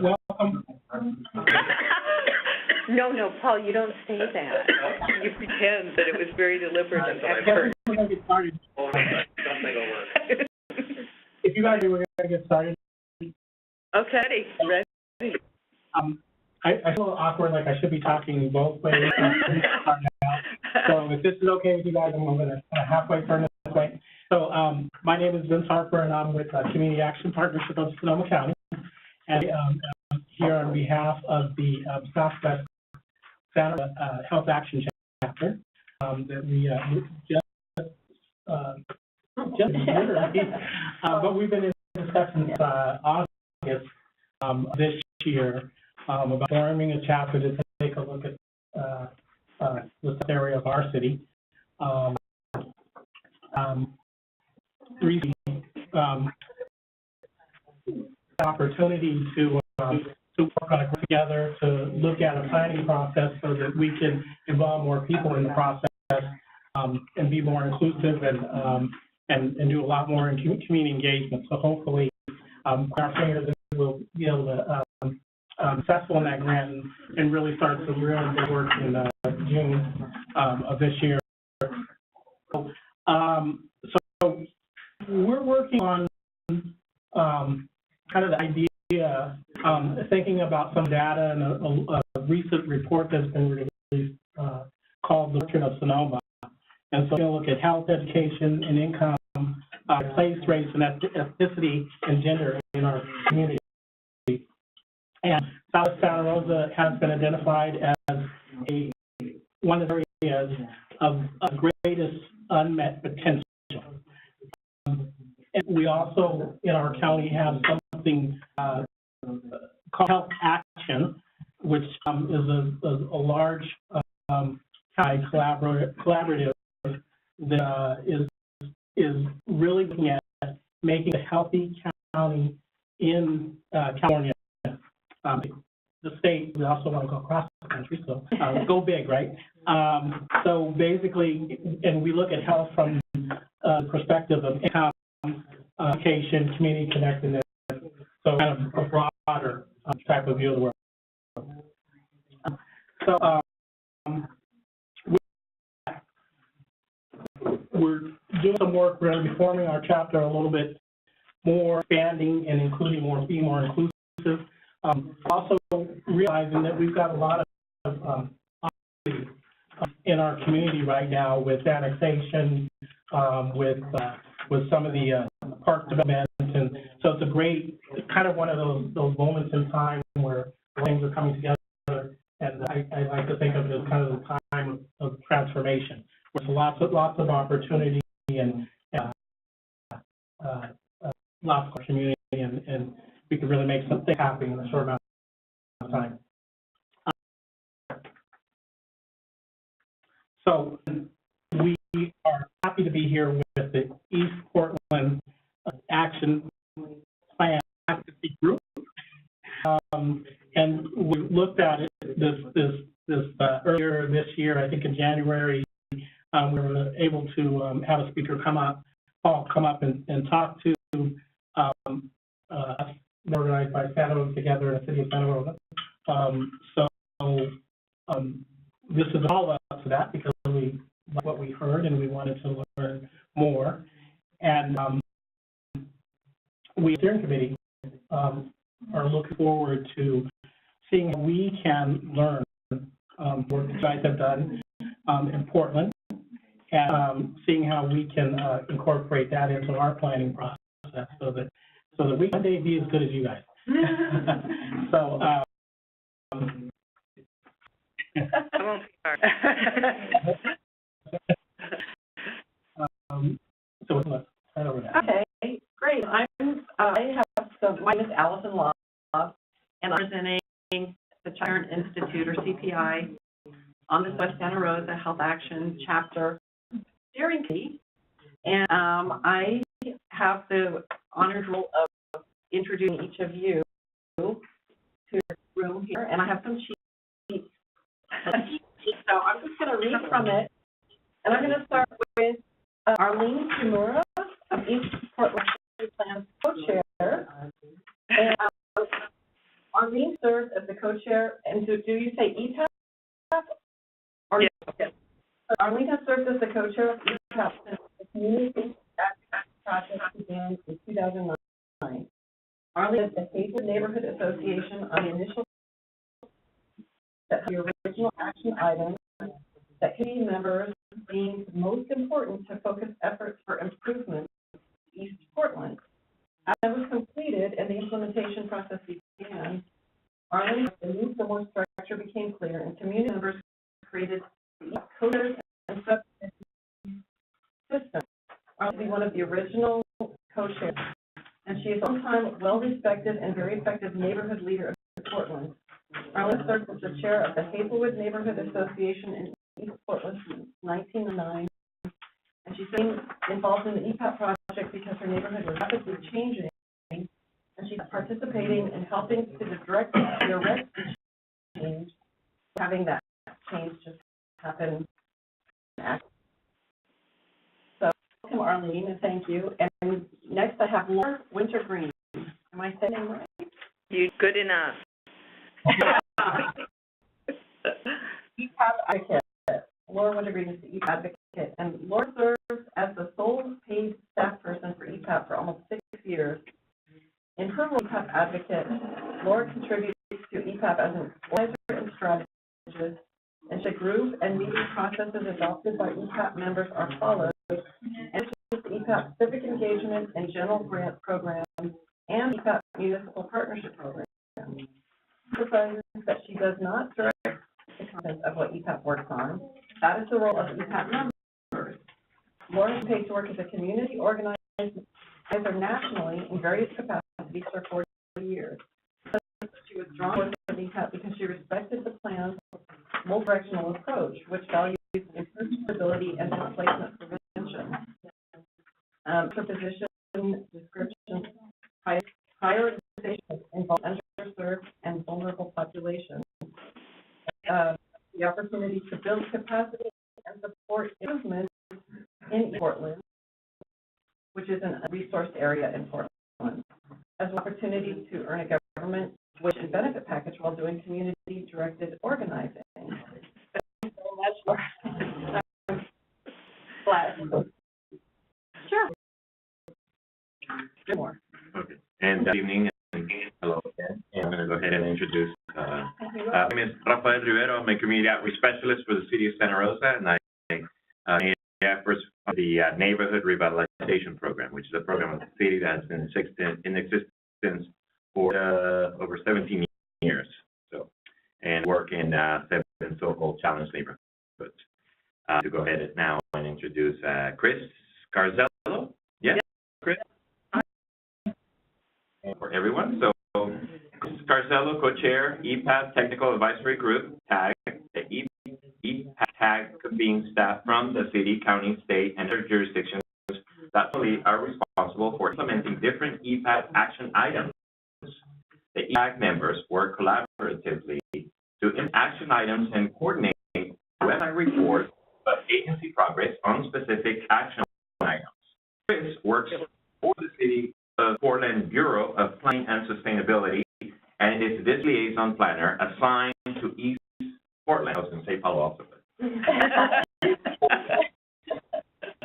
Welcome. No, Paul, you don't say that. You pretend that it was very deliberate and effort. We're going to get started. If you guys are going to get started. Okay, ready. I feel a little awkward, like I should be talking both ways. So if this is okay with you guys, I'm going to halfway turn this way. So my name is Vince Harper, and I'm with Community Action Partnership of Sonoma County. And I'm here on behalf of the Southwest Santa Health Action Chapter that we but we've been in discussion since August this year about forming a chapter to take a look at this area of our city. Opportunity to work on it together, to look at a planning process so that we can involve more people in the process and be more inclusive and do a lot more in community engagement. So hopefully our fingers will be able to successful in that grant and really start some real good work in June of this year. So we're working on kind of the idea, thinking about some data and a recent report that's been released called The Portrait of Sonoma. And so we're going to look at health, education, and income, place, race, and ethnicity, and gender in our community. And South Santa Rosa has been identified as one of the areas of greatest unmet potential. And we also, in our county, have something called Health Action, which is a large collaborative that is really looking at making a healthy county in California. The state, we also want to go across the country, so go big, right? So basically, and we look at health from the perspective of income, education, community connectedness, so kind of a broader type of view of the world. So we're doing some work. We're going to be forming our chapter a little bit more, expanding and including more, being more inclusive. Also realizing that we've got a lot of in our community right now with annexation, with some of the park development, and so it's a great, kind of one of those moments in time where things are coming together, and I like to think of it as kind of the time of transformation, with lots of opportunity and lots of community, and we can really make something happen in a short amount of time. So we are happy to be here with the East Portland Action Plan Advocacy Group, and we looked at it this earlier this year. I think in January we were able to have a speaker come up and talk to us, organized by Santa Rosa together in the city of Santa Rosa. This is all up to that because we like what we heard and we wanted to learn more. And we, steering committee, are looking forward to seeing how we can learn what you guys have done in Portland, and seeing how we can incorporate that into our planning process so that we can one day be as good as you guys. So. I won't be hard. So let's start over that. Okay, great. My name is Allison Law, and I'm representing the Child Institute, or CPI, on the West Santa Rosa Health Action Chapter Steering Committee. And I have the honored role of introducing each of you to the room here, and I have some sheets. So I'm just going to read from it, and I'm going to start with Arlene Kimura of East Portland Plan Co-Chair. the co-chair, and do you say EPAP? Or Yes. Arlene has served as the co-chair of EPAP since the community project began in 2009. Arlene is the Haywood Neighborhood Association on the initial that the original action items that committee members deemed most important to focus efforts for improvement in East Portland. As it was completed and the implementation process began, Arlene, the need for more structure became clear, and community members created the co-chairs and subcommittee system. Arlene will be one of the original co-chairs, and she is a long-time, well-respected, and very effective neighborhood leader of Portland. Arlene served as the chair of the Haywood Neighborhood Association in East Portland since 1909, and she's been involved in the EPAP project because her neighborhood was rapidly changing, and she's participating in helping to direct the change, having that change just happen. So, welcome, Arlene, and thank you. And next, I have Laura Wintergreen. Am I saying it right? You good enough. EPAP advocate. Laura Wintergreen is the EPAP advocate, and Laura serves as the sole paid staff person for EPAP for almost 6 years. In her role as EPAP advocate, Laura contributes to EPAP as an organizer and strategist, and the group and meeting processes adopted by EPAP members are followed, and the EPAP civic engagement and general grant programs and EPAP municipal partnership programs. Emphasizes that she does not direct the content of what EPAP works on. That is the role of EPAP members. Laura is paid to work as a community organizer nationally in various capacities for 40 years. She was drawn to EPAP because she respected the plan's multi-directional approach, which values improved stability and displacement prevention. Her position description prioritization involves underserved and vulnerable populations. The opportunity to build capacity and support improvement in Portland, which is a resourced area in Portland, as an opportunity to earn a government wage and benefit package while doing community-directed organizing. Thank you so much, Laura. Glad. Sure. Good morning. Okay. And good evening and hello again. And I'm going to go ahead and introduce. My name is Rafael Rivero. I'm a community outreach specialist for the city of Santa Rosa, and I lead efforts for the neighborhood revitalization program, which is a program of the city that has been in existence for over 17 years. So, and work in 7 so-called challenged neighborhoods. To go ahead now and introduce Chris Carzello. Yes, Chris. And for everyone, so Chris Carzello, co-chair, EPAP Technical Advisory Group, TAG. The EPAP TAG being staff from the city, county, state, and other jurisdictions that are responsible for implementing different EPAP action items. The EPAP members work collaboratively to implement action items and coordinate website reports of agency progress on specific action items. Chris works for the city of Portland Bureau of Planning and Sustainability and is this liaison planner assigned to East Portland. I was going to say Palo Alto.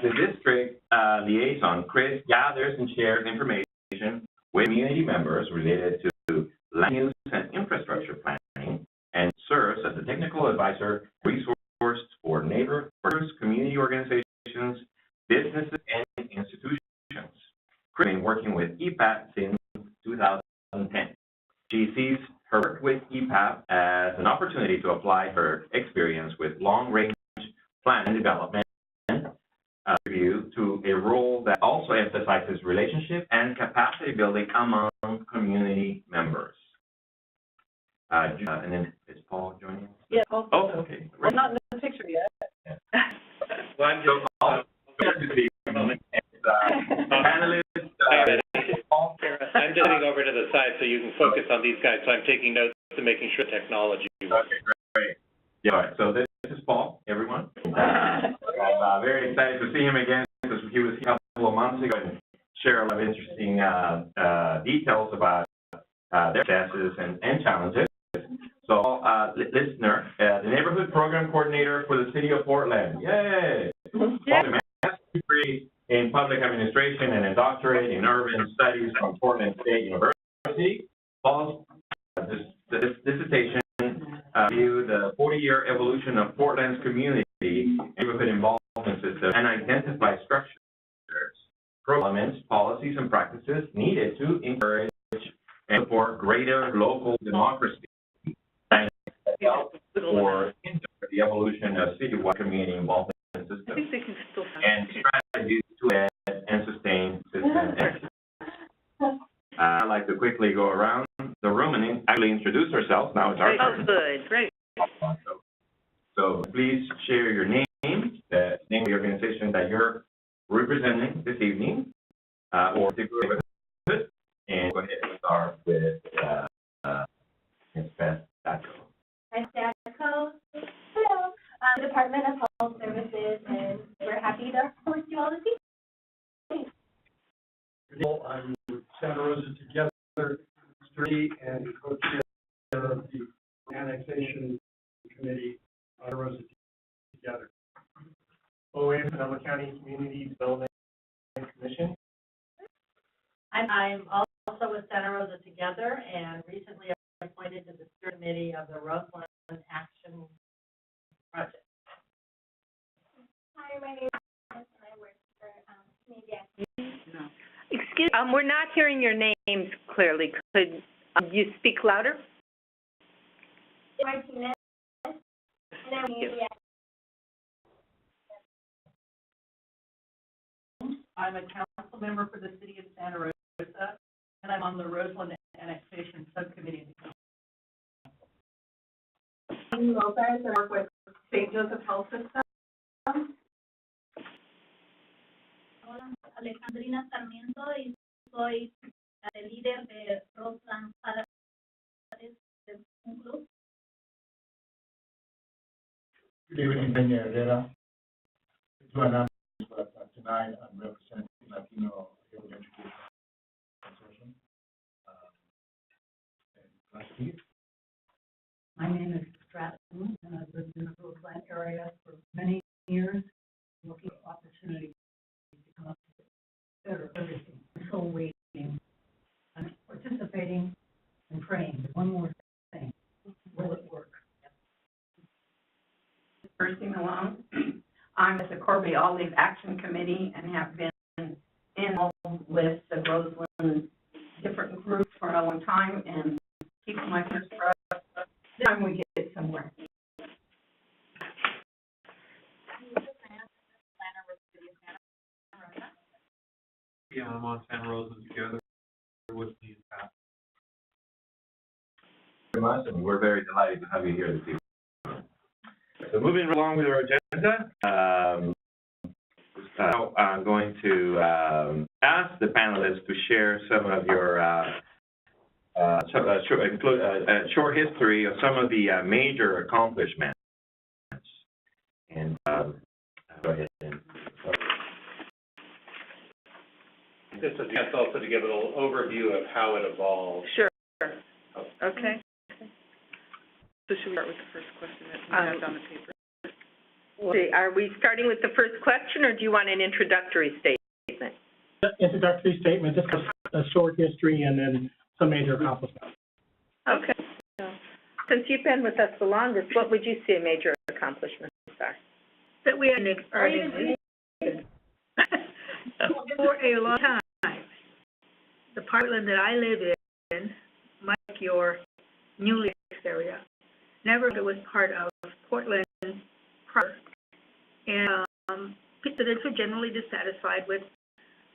The district liaison, Chris gathers and shares information with community members related to land use and infrastructure planning and serves as a technical advisor resource for neighbors, community organizations, businesses, and institutions. Chris has been working with EPAP since 2010. She sees her work with EPAP as an opportunity to apply her experience with long-range plan and development review to a role that also emphasizes relationship and capacity building among community members. And then is Paul joining us? Yeah, Paul. Oh, okay. Well, not in the picture yet. Yeah. Well, I'm just panelists. I'm sitting over to the side so you can focus on these guys. So I'm taking notes and making sure technology works. Okay, great. Yeah, all right. So this is Paul, everyone. I'm very excited to see him again because he was here a couple of months ago and share a lot of interesting details about their successes and challenges. So, listener, the neighborhood program coordinator for the city of Portland, yay! Master's degree in public administration and a doctorate in urban studies from Portland State University. Paul's dissertation reviewed the 40-year evolution of Portland's community neighborhood involvement system and identify structures, elements, policies, and practices needed to encourage and support greater local democracy and help or hinder the evolution of citywide community involvement systems and strategies to add and sustain system excellence. I'd like to quickly go around the room and actually introduce ourselves. Now it's our turn. Oh, good, great. So please share your name, the name of the organization that you're representing this evening, or particularly with it, and go ahead and start with Ms. Beth Daco. I'm Daco. Hello. Department of Health Services, and we're happy to host you all this evening. I'm with Santa Rosa Together, and co-chair of the Annexation Committee, Santa Rosa Together. ONI, Sonoma County Community Development Commission. I'm also with Santa Rosa Together and recently appointed to the steering committee of the Roseland Action Project. Hi, my name is Alice, and I work for Community Action. Excuse, we're not hearing your names clearly. Could you speak louder? Martinez, and I'm Community Action. I'm a council member for the city of Santa Rosa, and I'm on the Roseland Annexation Subcommittee. I'm Lopez, and I work with St. Joseph Health System. Hola, Alejandrina Sarmiento y soy el líder de Roseland para un club. Good evening, Peña Herrera. Tonight I'm representing Latino Urban Education Consortium. Nice to meet you. My name is Stratton, and I've lived in the Roseland area for many years, looking for opportunities to come up with better everything. I'm still waiting. I'm participating and praying. One more thing. Will it work? Bursting along. I'm with the Corby Olive Action Committee and have been involved with the Roseland different groups for a long time and keeping my fingers crossed. This time we get somewhere. Yeah, I'm on Santa Rosa Together with the EPAP. Very much, and we're very delighted to have you here this evening. So moving along with our agenda, I'm going to ask the panelists to share some of your include a short history of some of the major accomplishments. And go ahead and Just a chance also to give a little overview of how it evolved. Sure. Okay. So should we start with the first question that we have on the paper? Are we starting with the first question, or do you want an introductory statement? Introductory statement, just a short history and then some major accomplishments. Okay. Since you've been with us the longest, what would you say major accomplishments are? That we are for a long time. The Portland that I live in, like your newly area, never was part of Portland proper. And residents were generally dissatisfied with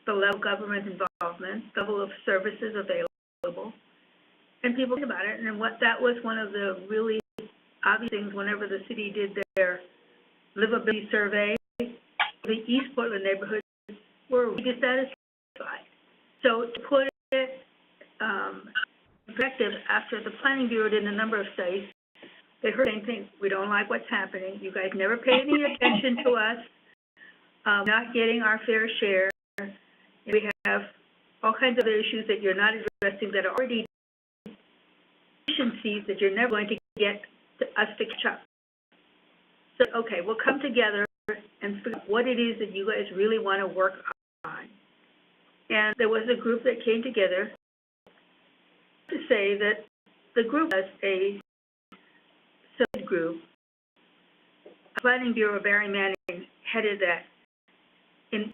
the level of government involvement, the level of services available, and people think about it. And that was one of the really obvious things whenever the city did their livability survey. The East Portland neighborhoods were dissatisfied. So to put it in perspective, after the Planning Bureau did a number of studies, they heard the same thing. We don't like what's happening. You guys never pay any attention to us. Not getting our fair share. We have all kinds of other issues that you're not addressing that are already deficiencies that you're never going to get us to catch up. So, okay, we'll come together and figure out what it is that you guys really want to work on. And there was a group that came together to say that the group was a subgroup. Planning Bureau, Barry Manning headed that in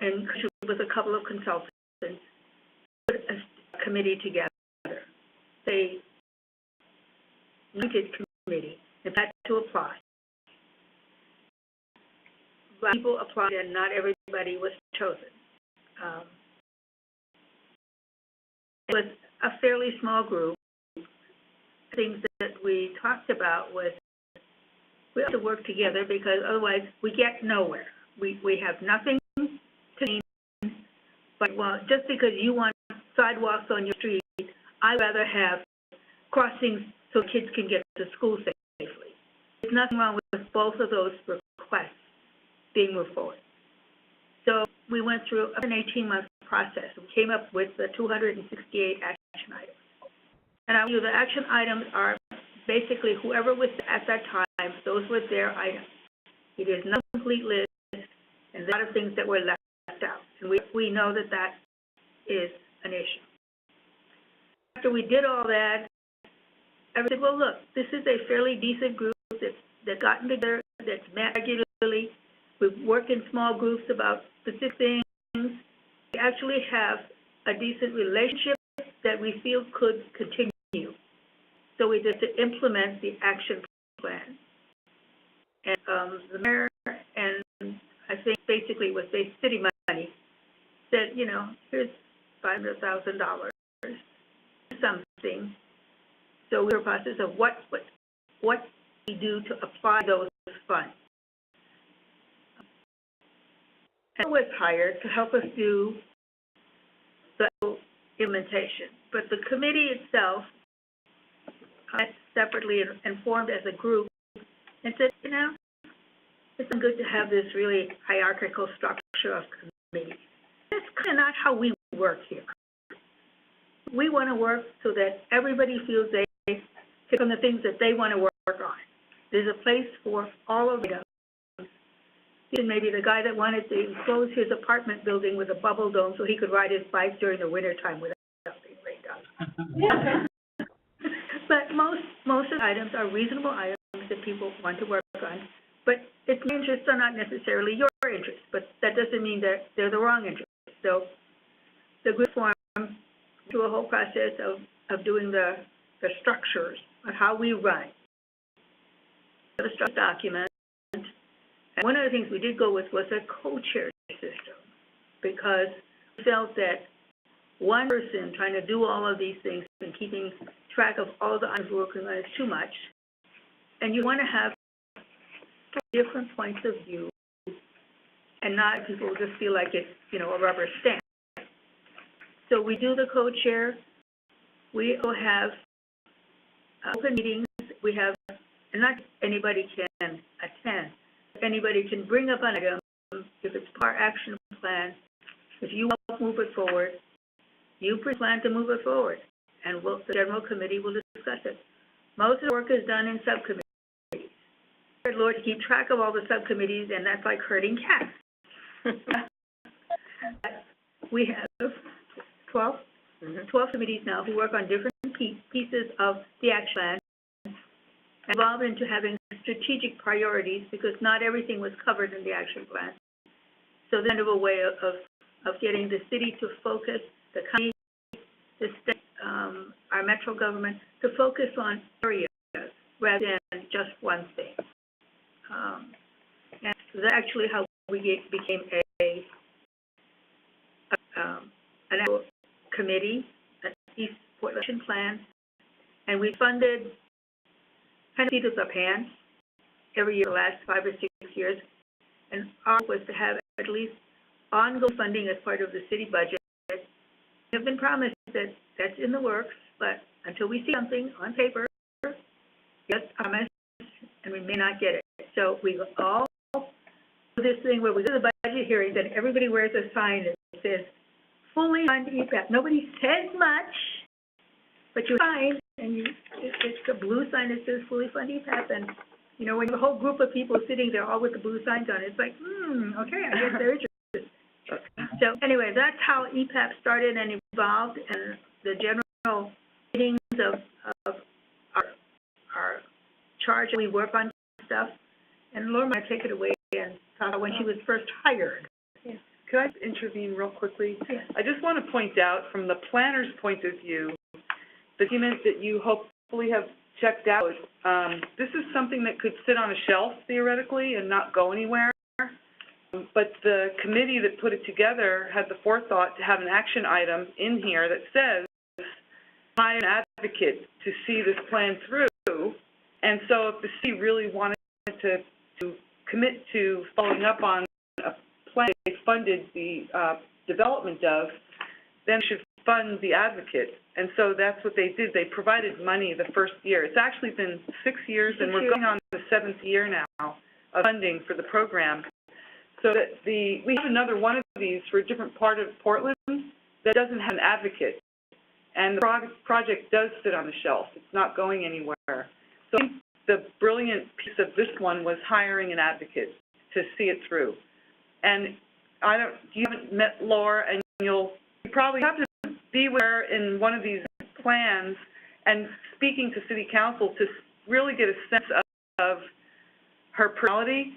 with a couple of consultants, put a committee together. They needed committee, and had to apply. People applied and not everybody was chosen. It was a fairly small group. Things that we talked about was we have to work together because otherwise we get nowhere. We have nothing to gain, but well, just because you want sidewalks on your street, I'd rather have crossings so kids can get to school safely. There's nothing wrong with both of those requests being moved forward. So we went through an 18-month process. We came up with the 268 action items. And I'll tell you, the action items are basically whoever was at that time, those were their items. It is not a complete list, and a lot of things that were left out. And we know that that is an issue. After we did all that, I said, well, look, this is a fairly decent group that's gotten together, that's met regularly. We work in small groups about specific things. We actually have a decent relationship that we feel could continue. So we just implement the action plan. And the mayor and I think basically with the city money said, you know, here's $500,000, something. So we're in the process of what we do to apply those funds. And was hired to help us do the implementation. But the committee itself separately and formed as a group and said, you know, it's good to have this really hierarchical structure of committees. That's kind of not how we work here. We want to work so that everybody feels they pick on the things that they want to work on. There's a place for all of them. And maybe the guy that wanted to enclose his apartment building with a bubble dome so he could ride his bike during the winter time without being rained on. But most of the items are reasonable items that people want to work on. But its interests are not necessarily your interests, but that doesn't mean that they're the wrong interests. So the group formed through a whole process of doing the structures of how we run the structure document. And one of the things we did go with was a co-chair system because we felt that one person trying to do all of these things and keeping track of all the items we're working on is too much. And you want to have different points of view and not people just feel like it's, you know, a rubber stamp. So we do the co-chair. We will have open meetings. We have, and not anybody can attend. Anybody can bring up an item if it's part action plan. If you want to move it forward, you plan to move it forward, and the general committee will discuss it. Most of the work is done in subcommittees. Lord, to keep track of all the subcommittees, and that's like herding cats. We have 12 committees now who work on different pieces of the action plan, involved into having strategic priorities because not everything was covered in the action plan. So there's kind of a way of getting the city to focus, the county, the state, our metro government, to focus on areas rather than just one thing. And that's actually how we became an actual committee, an East Portland Action Plan, and we funded kind of seat of the pants every year the last 5 or 6 years. And our was to have at least ongoing funding as part of the city budget. We have been promised that that's in the works, but until we see something on paper, yes, promise, and we may not get it. So we all do this thing where we do the budget hearings and everybody wears a sign that says, fully fund EPAP. Nobody says much, but you sign and it's the blue sign that says fully funded EPAP, and, you know, when the whole group of people sitting there all with the blue signs on, it's like, okay, I guess they're interested. So anyway, that's how EPAP started and evolved, and the general meetings of our charge, we work on stuff, and Laura might take it away and talk about when she was first hired. Could I intervene real quickly? Yes. I just want to point out, from the planner's point of view, the document that you hopefully have checked out, this is something that could sit on a shelf theoretically and not go anywhere. But the committee that put it together had the forethought to have an action item in here that says, hire an advocate to see this plan through. And so if the city really wanted to commit to following up on a plan they funded the development of, then should fund the advocate. And so that's what they did. They provided money the first year. It's actually been 6 years, and we're going on the 7th year now of funding for the program. So that we have another one of these for a different part of Portland that doesn't have an advocate. And the project does sit on the shelf. It's not going anywhere. So I think the brilliant piece of this one was hiring an advocate to see it through. And you haven't met Laura, and you probably have to be where in one of these plans and speaking to city council to really get a sense of her personality.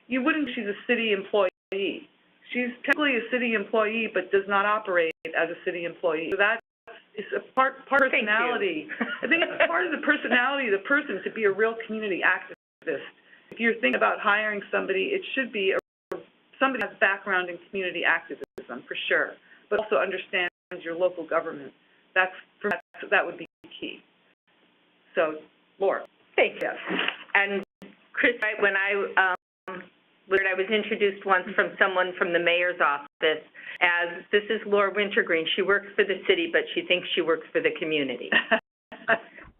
You wouldn't, she's a city employee. She's technically a city employee, but does not operate as a city employee. So that is a part of personality. I think it's part of the personality of the person to be a real community activist. If you're thinking about hiring somebody, it should be somebody who has background in community activism, for sure, but also understands your local government. That would be key. So, Laura. Thank you. And Chris, when I was introduced once from someone from the mayor's office as, this is Laura Wintergreen. She works for the city, but she thinks she works for the community.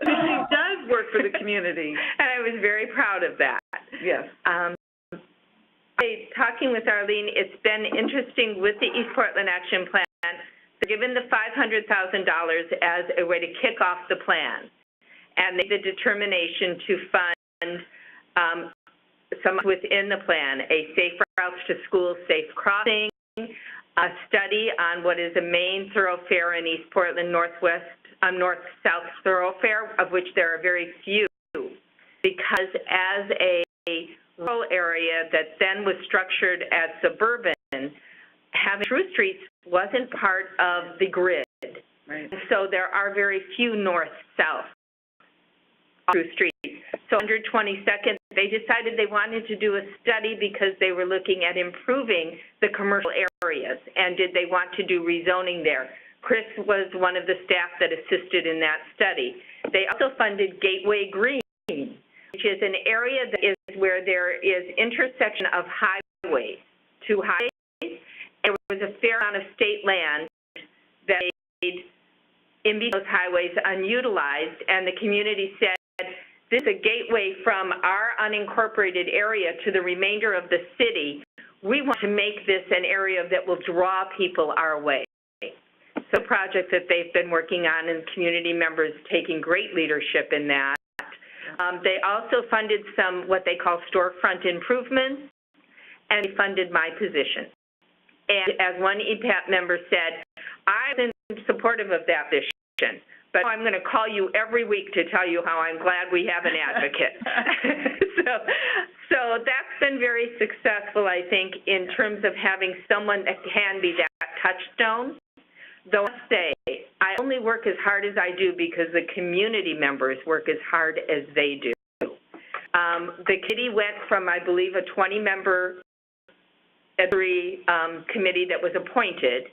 She does work for the community. And I was very proud of that. Yes. Talking with Arlene, it's been interesting with the East Portland Action Plan. They're given the $500,000 as a way to kick off the plan, and they made the determination to fund some within the plan, a safe routes to school, safe crossing, a study on what is a main thoroughfare in East Portland, north-south thoroughfare, of which there are very few, because as a rural area that then was structured as suburban, having through streets wasn't part of the grid. Right. So there are very few north-south through streets. So 122nd, they decided they wanted to do a study because they were looking at improving the commercial areas, and did they want to do rezoning there. Chris was one of the staff that assisted in that study. They also funded Gateway Green, which is an area that is where there is intersection of highways, two highways. There was a fair amount of state land that made in those highways unutilized, and the community said, this is a gateway from our unincorporated area to the remainder of the city. We want to make this an area that will draw people our way. So a project that they've been working on, and community members taking great leadership in that. They also funded some what they call storefront improvements, and they funded my position. And as one EPAP member said, I'm supportive of that vision, but I'm going to call you every week to tell you how I'm glad we have an advocate. So that's been very successful, I think, in terms of having someone that can be that touchstone. Though I say, I only work as hard as I do because the community members work as hard as they do. The committee went from, I believe, a 20-member committee that was appointed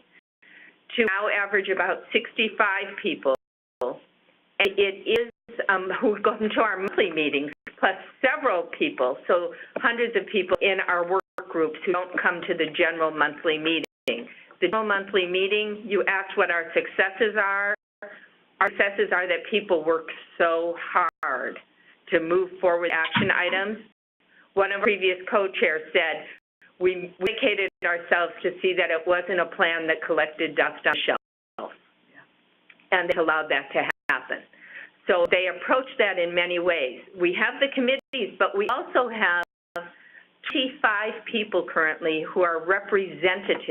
to now average about 65 people. And it is who go into our monthly meetings, plus several people, so hundreds of people in our work groups who don't come to the general monthly meeting. The general monthly meeting, you asked what our successes are. Our successes are that people work so hard to move forward action items. One of our previous co-chairs said, we dedicated ourselves to see that it wasn't a plan that collected dust on the shelf. And they allowed that to happen. So they approach that in many ways. We have the committees, but we also have 25 people currently who are representatives.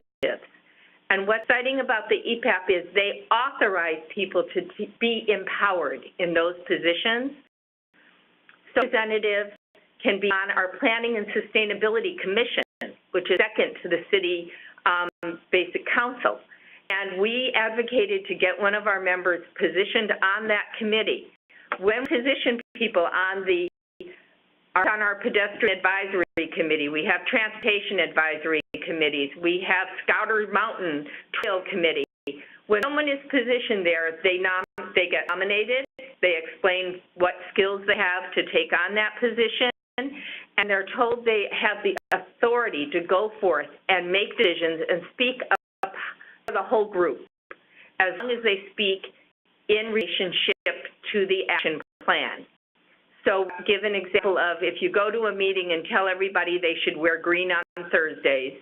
And what's exciting about the EPAP is they authorize people to be empowered in those positions. So representatives can be on our Planning and Sustainability Commission, which is second to the City Basic Council. And we advocated to get one of our members positioned on that committee. When we position people on our pedestrian advisory committee, we have transportation advisory committees, we have Scouter Mountain Trail Committee. When someone is positioned there, they get nominated, they explain what skills they have to take on that position, and they're told they have the authority to go forth and make decisions and speak up for the whole group, as long as they speak in relationship to the action plan. So give an example of if you go to a meeting and tell everybody they should wear green on Thursdays,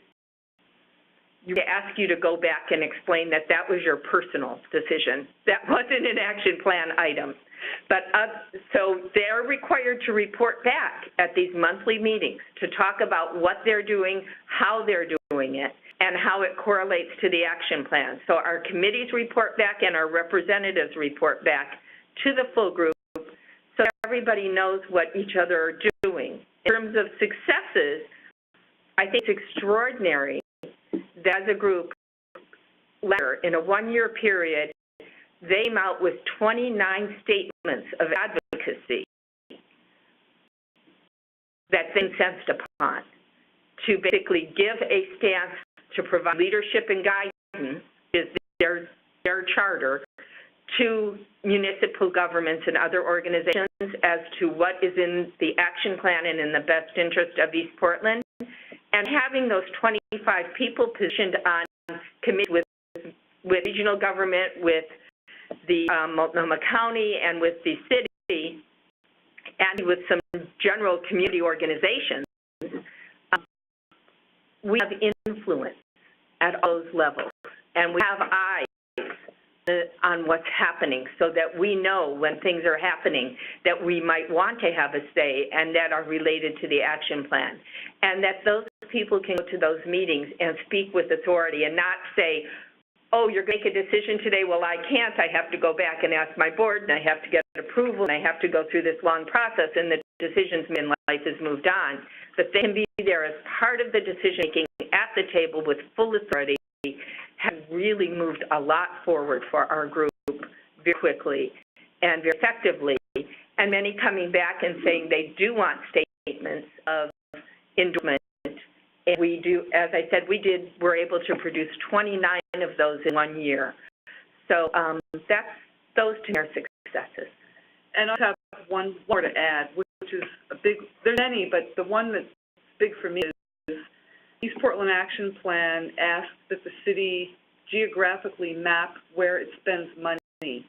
you ask you to go back and explain that that was your personal decision. That wasn't an action plan item. But so they're required to report back at these monthly meetings to talk about what they're doing, how they're doing it, and how it correlates to the action plan. So our committees report back and our representatives report back to the full group so everybody knows what each other are doing. In terms of successes, I think it's extraordinary that as a group, in a one-year period, they came out with 29 statements of advocacy that they sensed upon to basically give a stance to provide leadership and guidance, is their charter, to municipal governments and other organizations as to what is in the action plan and in the best interest of East Portland. And having those 25 people positioned on committees with regional government, with the Multnomah County, and with the city, and with some general community organizations, we have influence at all those levels, and we have eyes on what's happening so that we know when things are happening that we might want to have a say and that are related to the action plan. And that those people can go to those meetings and speak with authority and not say, oh, you're going to make a decision today, well, I can't, I have to go back and ask my board, and I have to get approval, and I have to go through this long process, and the decisions in life has moved on. But they can be there as part of the decision-making at the table with full authority, have really moved a lot forward for our group very quickly and very effectively, and many coming back and saying they do want statements of endorsement. And we do, as I said, we're able to produce 29 of those in 1 year. So those two are successes. And I have one more to add, which is a big, there's many, but the one that's big for me is East Portland Action Plan asks that the city geographically map where it spends money. The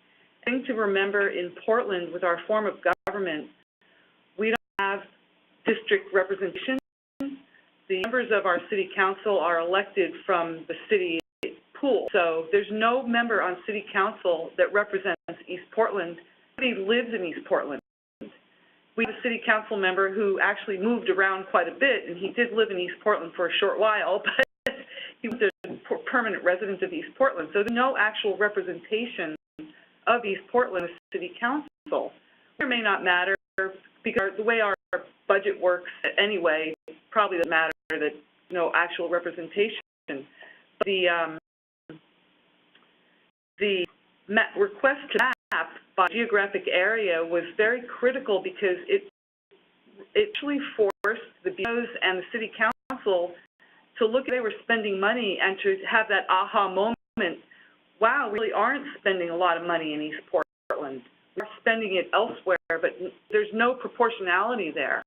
thing to remember in Portland with our form of government, we don't have district representation. The members of our city council are elected from the city pool. So there's no member on city council that represents East Portland. Nobody lives in East Portland. We have a city council member who actually moved around quite a bit, and he did live in East Portland for a short while, but he was a permanent resident of East Portland. So there's no actual representation of East Portland as city council. It may not matter because the way our budget works anyway, probably doesn't matter that no actual representation. But the request to map by geographic area was very critical because it actually forced the BOs and the city council to look at they were spending money and to have that aha moment, wow, we really aren't spending a lot of money in East Portland. We're spending it elsewhere, but there's no proportionality there.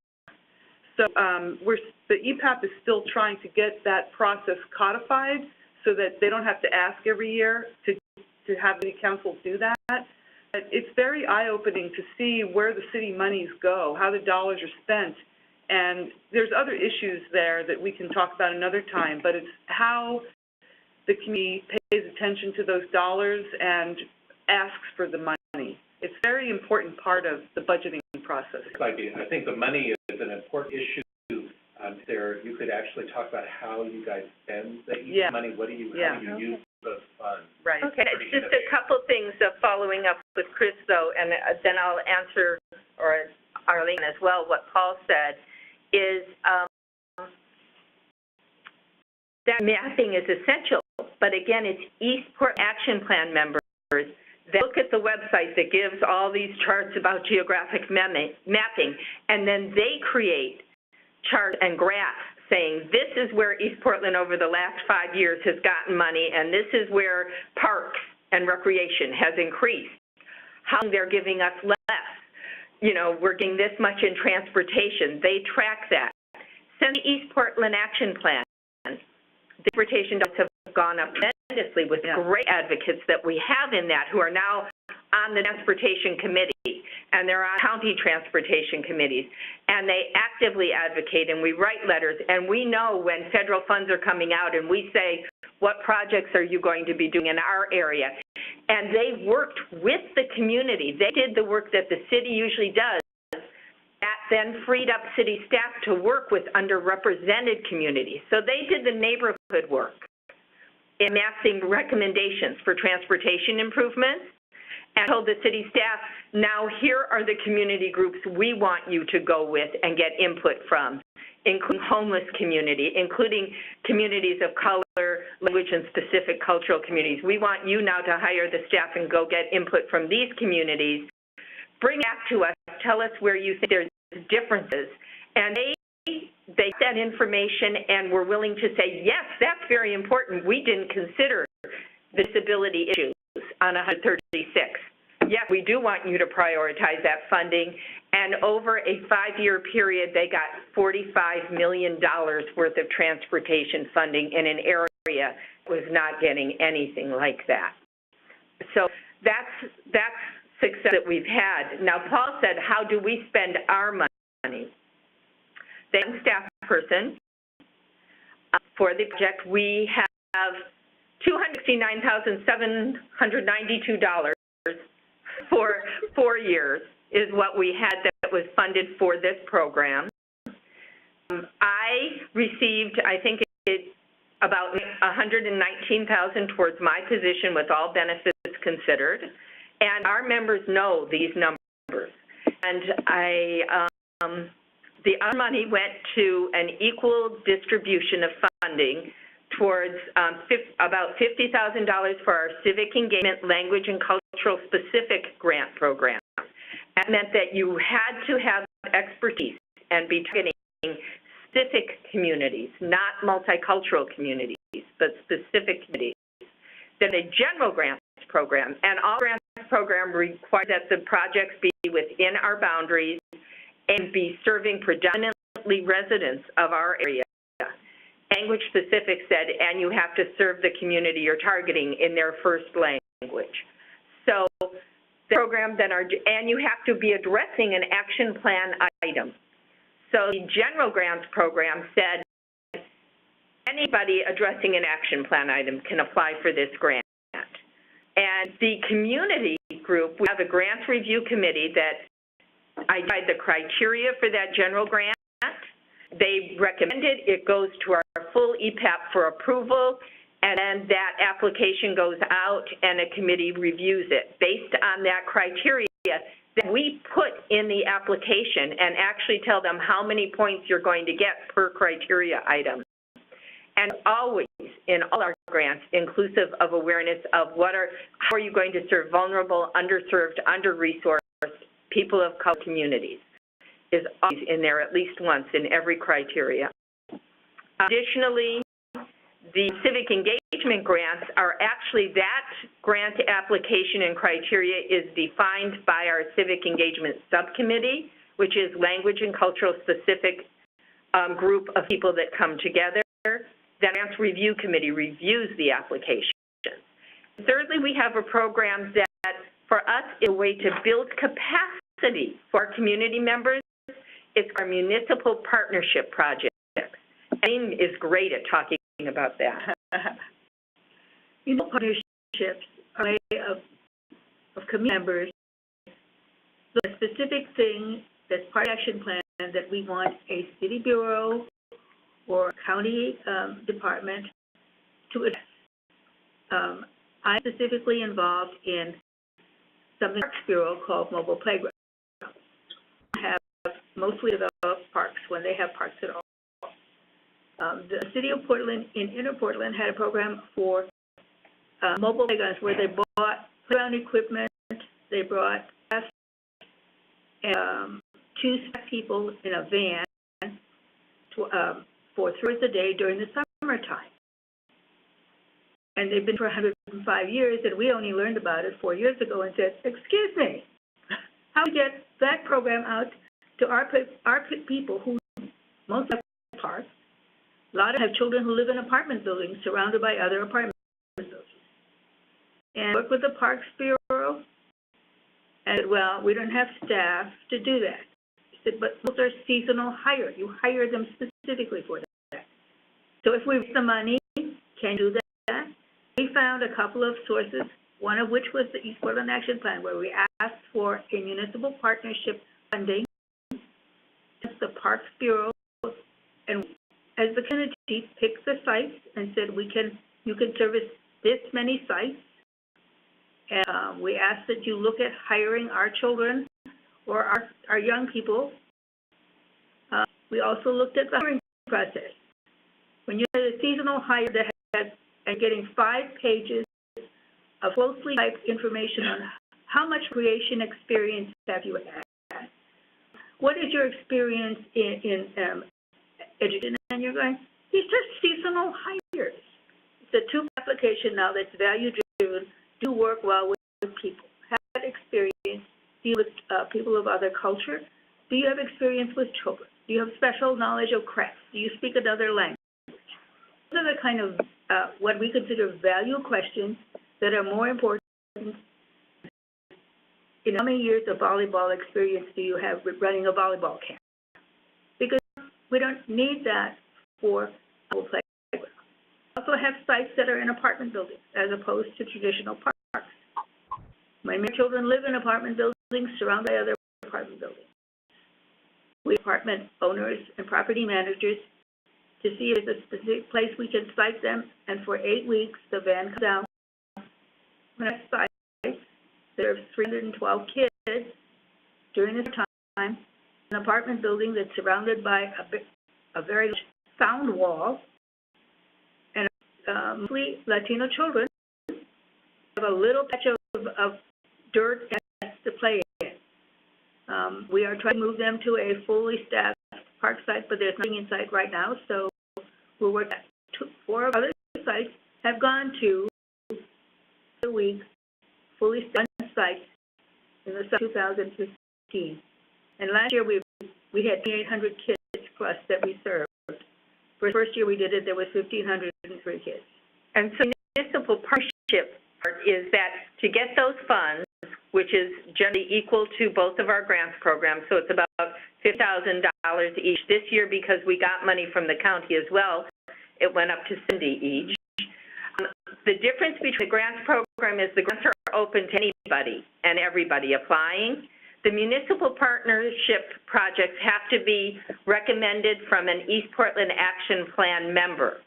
So the EPAP is still trying to get that process codified so that they don't have to ask every year to have the council do that. But it's very eye-opening to see where the city monies go, how the dollars are spent. And there's other issues there that we can talk about another time, but it's how the community pays attention to those dollars and asks for the money. It's a very important part of the budgeting process. I think the money is an important issue. There, you could actually talk about how you guys spend the Yeah. money. How do you use those funds? Right. Okay, just a couple things following up with Chris, though, and then I'll answer, or Arlene as well, what Paul said, is that mapping is essential, but again, it's Eastport Action Plan members that look at the website that gives all these charts about geographic mapping, and then they create charts and graphs saying this is where East Portland over the last 5 years has gotten money, and this is where parks and recreation has increased. How they're giving us less. You know, we're getting this much in transportation. They track that. Since the East Portland Action Plan, the transportation dollars have gone up tremendously with great advocates that we have in that who are now on the transportation committee, and they're on county transportation committees, and they actively advocate, and we write letters, and we know when federal funds are coming out, and we say, what projects are you going to be doing in our area? And they worked with the community. They did the work that the city usually does. That then freed up city staff to work with underrepresented communities. So they did the neighborhood work in mapping recommendations for transportation improvements, and told the city staff, now here are the community groups we want you to go with and get input from, including homeless community, including communities of color, language, and specific cultural communities. We want you now to hire the staff and go get input from these communities. Bring back to us, tell us where you think there's differences. And they sent information and were willing to say, yes, that's very important. We didn't consider disability issues on 136. Yes, we do want you to prioritize that funding. And over a 5-year period, they got $45 million worth of transportation funding in an area that was not getting anything like that. So that's success that we've had. Now, Paul said, how do we spend our money? The staff person for the project, we have $269,792 for 4 years is what we had that was funded for this program. I received, I think, about $119,000 towards my position with all benefits considered, and our members know these numbers. And the other money went to an equal distribution of funding towards about $50,000 for our civic engagement, language, and cultural specific grant program. That meant that you had to have expertise and be targeting specific communities, not multicultural communities, but specific communities. Then the general grants program, and all grants program requires that the projects be within our boundaries and be serving predominantly residents of our area. Language specific said, and you have to serve the community you're targeting in their first language. So the program then and you have to be addressing an action plan item. So the general grants program said anybody addressing an action plan item can apply for this grant. And the community group, we have a grants review committee that identified the criteria for that general grant. They recommended it goes to our full EPAP for approval, and then that application goes out and a committee reviews it. Based on that criteria that we put in the application and actually tell them how many points you're going to get per criteria item. And always in all our grants, inclusive of awareness of how are you going to serve vulnerable, underserved, under-resourced people of color communities is always in there at least once in every criteria. Additionally, the civic engagement grants are actually, that grant application and criteria is defined by our civic engagement subcommittee, which is language and cultural specific group of people that come together. The grants review committee reviews the application. Thirdly, we have a program that for us is a way to build capacity for our community members. It's our municipal partnership project. Aim is great at talking about that. Partnerships are a way of community members So a specific thing that's part of the action plan that we want a city bureau or county department to address. I'm specifically involved in something Parks Bureau called Mobile Playground. Have mostly developed parks when they have parks at all. The city of Portland, in Inner Portland, had a program for mobile playgrounds where they bought playground equipment, they brought two people in a van for 3 hours a day during the summertime. And they've been for 105 years, and we only learned about it 4 years ago and said, excuse me, how do we get that program out to our people who most have parks? A lot of have children who live in apartment buildings surrounded by other apartment buildings. And work with the Parks Bureau, and well, we don't have staff to do that. He said, but those are seasonal hire. You hire them specifically for that. So if we raise the money, can you do that? We found a couple of sources, one of which was the East Portland Action Plan, where we asked for a municipal partnership funding. The Parks Bureau, and as the community picked the sites and said, you can service this many sites. And we asked that you look at hiring our children or our young people. We also looked at the hiring process. When you had a seasonal hire that had and getting 5 pages of closely typed information on how much creation experience have you had? What is your experience in education? And you're going, these are seasonal hires. It's a 2 application now that's value-driven, do work well with people, have experience, deal with people of other culture. Do you have experience with children? Do you have special knowledge of crafts? Do you speak another language? Those are the kind of what we consider value questions that are more important. How many years of volleyball experience do you have with running a volleyball camp? Because we don't need that for a playground. We also have sites that are in apartment buildings as opposed to traditional parks. My children live in apartment buildings surrounded by other apartment buildings. We apartment owners and property managers to see if there's a specific place we can site them, and for 8 weeks the van comes out. When I site, there are 312 kids during this time, an apartment building that's surrounded by a very sound wall, and mostly Latino children have a little patch of dirt to play in. We are trying to move them to a fully staffed park site, but there's nothing in sight right now, so we're working. 4 other sites have gone to a week fully staffed sites in the summer 2015. And last year we had 2,800 kids plus that we served. For the first year we did it, there was 1,503 kids. And so municipal partnership part is that to get those funds, which is generally equal to both of our grants programs, so it's about $50,000 each. This year, because we got money from the county as well, it went up to $70,000 each. The difference between the grants program is the grants are open to anybody and everybody applying. The municipal partnership projects have to be recommended from an East Portland Action Plan member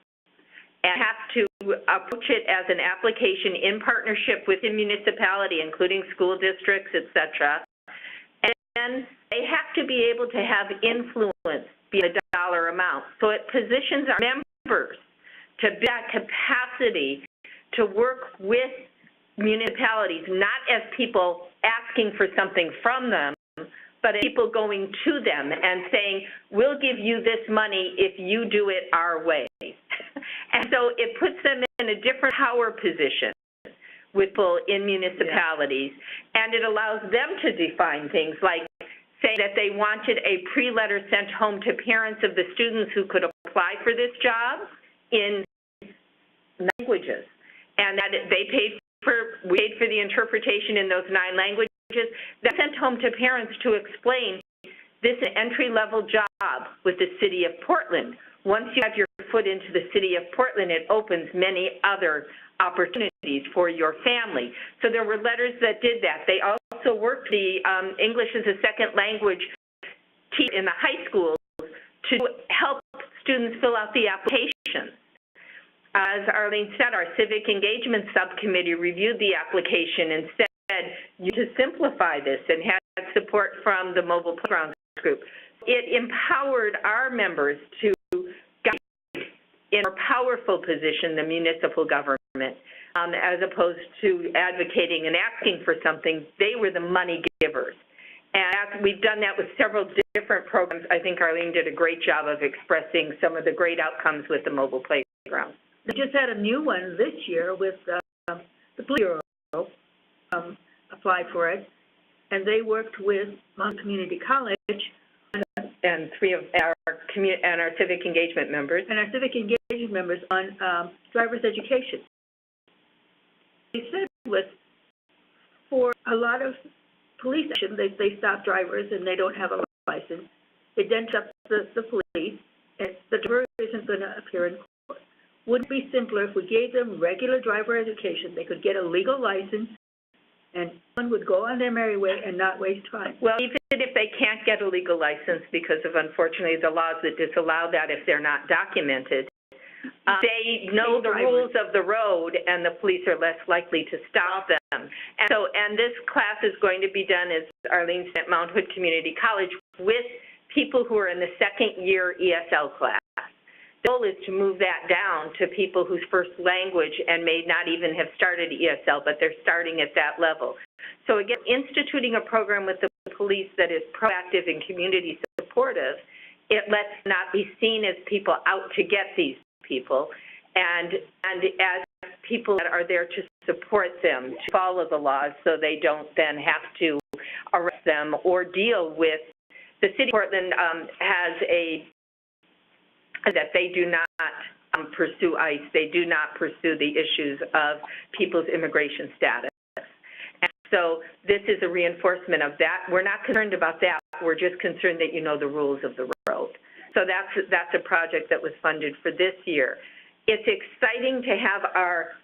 and have to approach it as an application in partnership with the municipality, including school districts, et cetera. And they have to be able to have influence beyond a dollar amount. So it positions our members to build that capacity to work with municipalities, not as people asking for something from them, but as people going to them and saying, we'll give you this money if you do it our way. And so it puts them in a different power position with people in municipalities, and it allows them to define things like saying that they wanted a pre-letter sent home to parents of the students who could apply for this job in languages, and that we paid for the interpretation in those 9 languages. That sent home to parents to explain this is an entry-level job with the city of Portland. Once you have your foot into the city of Portland, it opens many other opportunities for your family. So there were letters that did that. They also also worked the English as a second language teacher in the high schools to help students fill out the applications. As Arlene said, our Civic Engagement Subcommittee reviewed the application and said, you need to simplify this, and had support from the Mobile Playgrounds Group. It empowered our members to guide in a powerful position the municipal government, as opposed to advocating and asking for something. They were the money givers. And we've done that with several different programs. I think Arlene did a great job of expressing some of the great outcomes with the mobile playground. We just had a new one this year with the Police Bureau applied for it, and they worked with Mount Community College and three of our civic engagement members. And our civic engagement members on driver's education. They said with, for a lot of police action, they stop drivers and they don't have a license. It dents up the police, and the driver isn't going to appear in court. Wouldn't it be simpler if we gave them regular driver education? They could get a legal license, and one would go on their merry way and not waste time. Well, even if they can't get a legal license because of, unfortunately, the laws that disallow that if they're not documented, they know the rules of the road, and the police are less likely to stop them. And this class is going to be done, as Arlene said, at Mount Hood Community College with people who are in the second year ESL class. The goal is to move that down to people whose first language and may not even have started ESL, but they're starting at that level. So again, instituting a program with the police that is proactive and community supportive, it lets not be seen as people out to get these people, and as people that are there to support them, to follow the laws so they don't then have to arrest them or deal with. The city of Portland has that they do not pursue ICE. They do not pursue the issues of people's immigration status. And so this is a reinforcement of that. We're not concerned about that. We're just concerned that you know the rules of the road. So that's a project that was funded for this year. It's exciting to have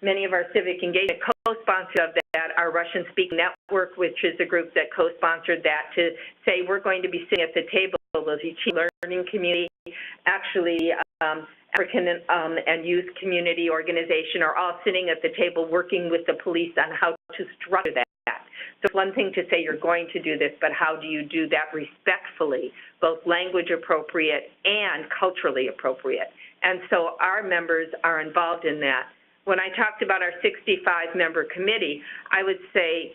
many of our civic engagement co-sponsors of that, our Russian Speaking Network, which is a group that co-sponsored that, to say we're going to be sitting at the table, the teaching learning community, actually African and youth community organization are all sitting at the table working with the police on how to structure that. So it's one thing to say you're going to do this, but how do you do that respectfully, both language appropriate and culturally appropriate? And so our members are involved in that. When I talked about our 65-member committee, I would say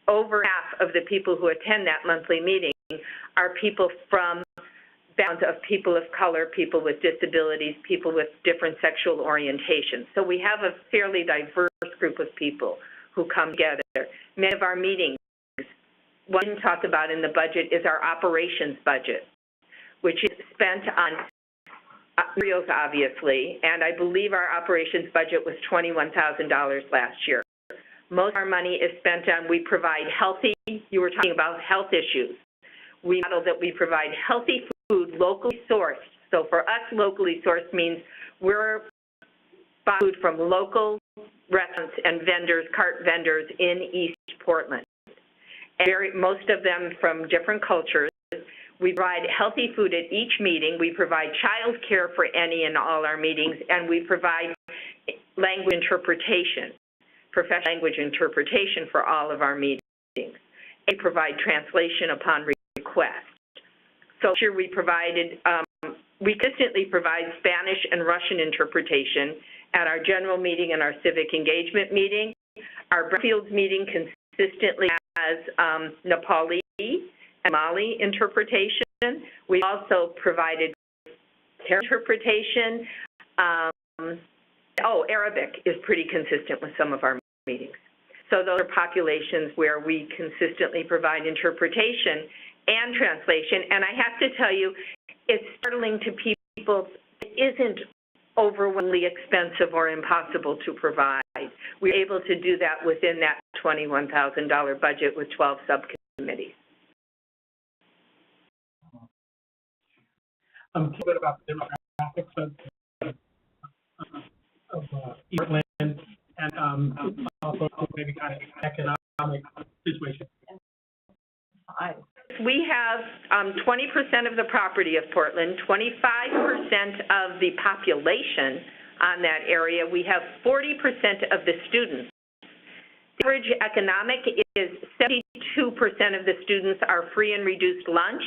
over half of the people who attend that monthly meeting are people from backgrounds of people of color, people with disabilities, people with different sexual orientations. So we have a fairly diverse group of people who come together. Many of our meetings, what we didn't talk about in the budget is our operations budget, which is spent on materials, obviously, and I believe our operations budget was $21,000 last year. Most of our money is spent on, we provide healthy, you were talking about health issues. We model that we provide healthy food locally sourced. So for us, locally sourced means we're buying food from local restaurants and vendors, cart vendors in East Portland. And most of them from different cultures. We provide healthy food at each meeting. We provide child care for any and all our meetings, and we provide language interpretation, professional language interpretation for all of our meetings. We provide translation upon request. So here we provided, we consistently provide Spanish and Russian interpretation at our general meeting and our civic engagement meeting. Our Brownfields meeting consistently has Nepali and Mali interpretation. We also provided interpretation. Arabic is pretty consistent with some of our meetings. So those are populations where we consistently provide interpretation and translation. And I have to tell you, it's startling to people. It isn't overwhelmingly expensive or impossible to provide. We're able to do that within that $21,000 budget with 12 subcommittees. A little bit about the demographics of Portland and also maybe kind of economic situation. we have 20% of the property of Portland, 25% of the population on that area. We have 40% of the students. The average economic is 72% of the students are free and reduced lunch.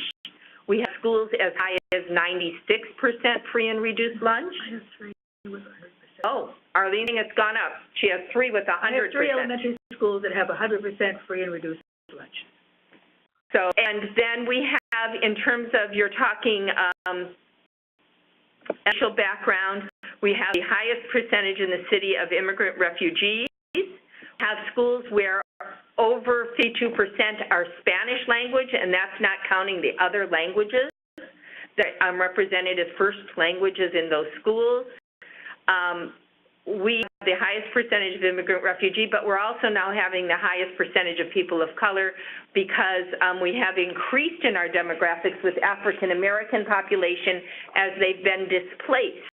We have schools as high as 96% free and reduced lunch. I have 3 with 100%. Oh, Arlene, it's gone up. She has 3 with 100%. I have 3 elementary schools that have 100% free and reduced lunch. So, and then we have, in terms of, you're talking initial background, we have the highest percentage in the city of immigrant refugees. We have schools where over 52% are Spanish language, and that's not counting the other languages that represented as first languages in those schools. We have the highest percentage of immigrant refugee, but we're also now having the highest percentage of people of color because we have increased in our demographics with African American population as they've been displaced.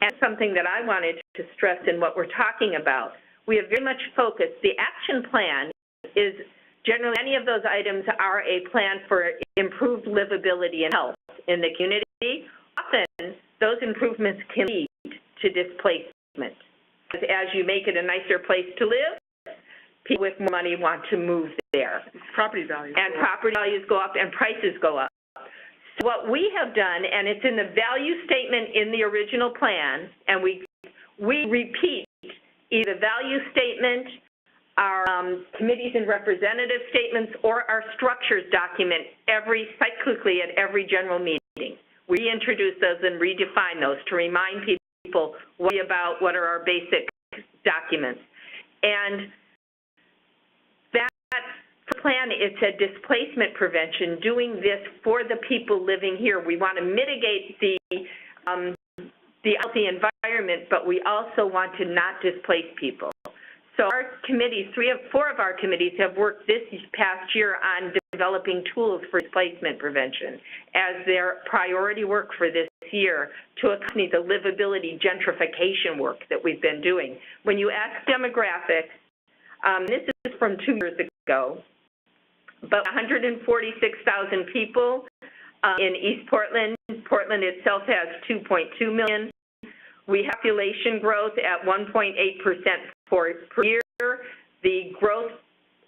And something that I wanted to stress in what we're talking about, we have very much focused. The action plan is generally, any of those items are a plan for improved livability and health in the community. Often, those improvements can lead to displacement. As you make it a nicer place to live, people with more money want to move there. Property values. And property values go up and prices go up. So what we have done, and it's in the value statement in the original plan, and we repeat either the value statement, our committees and representative statements, or our structures document cyclically at every general meeting. We introduce those and redefine those to remind people what are our basic documents. And that plan, it said displacement prevention, doing this for the people living here. We want to mitigate the healthy environment, but we also want to not displace people. So our committees, 4 of our committees have worked this past year on developing tools for displacement prevention as their priority work for this year to accompany the livability gentrification work that we've been doing. When you ask demographics, this is from 2 years ago, but 146,000 people in East Portland. Portland itself has 2.2 million. We have population growth at 1.8% per year. The growth,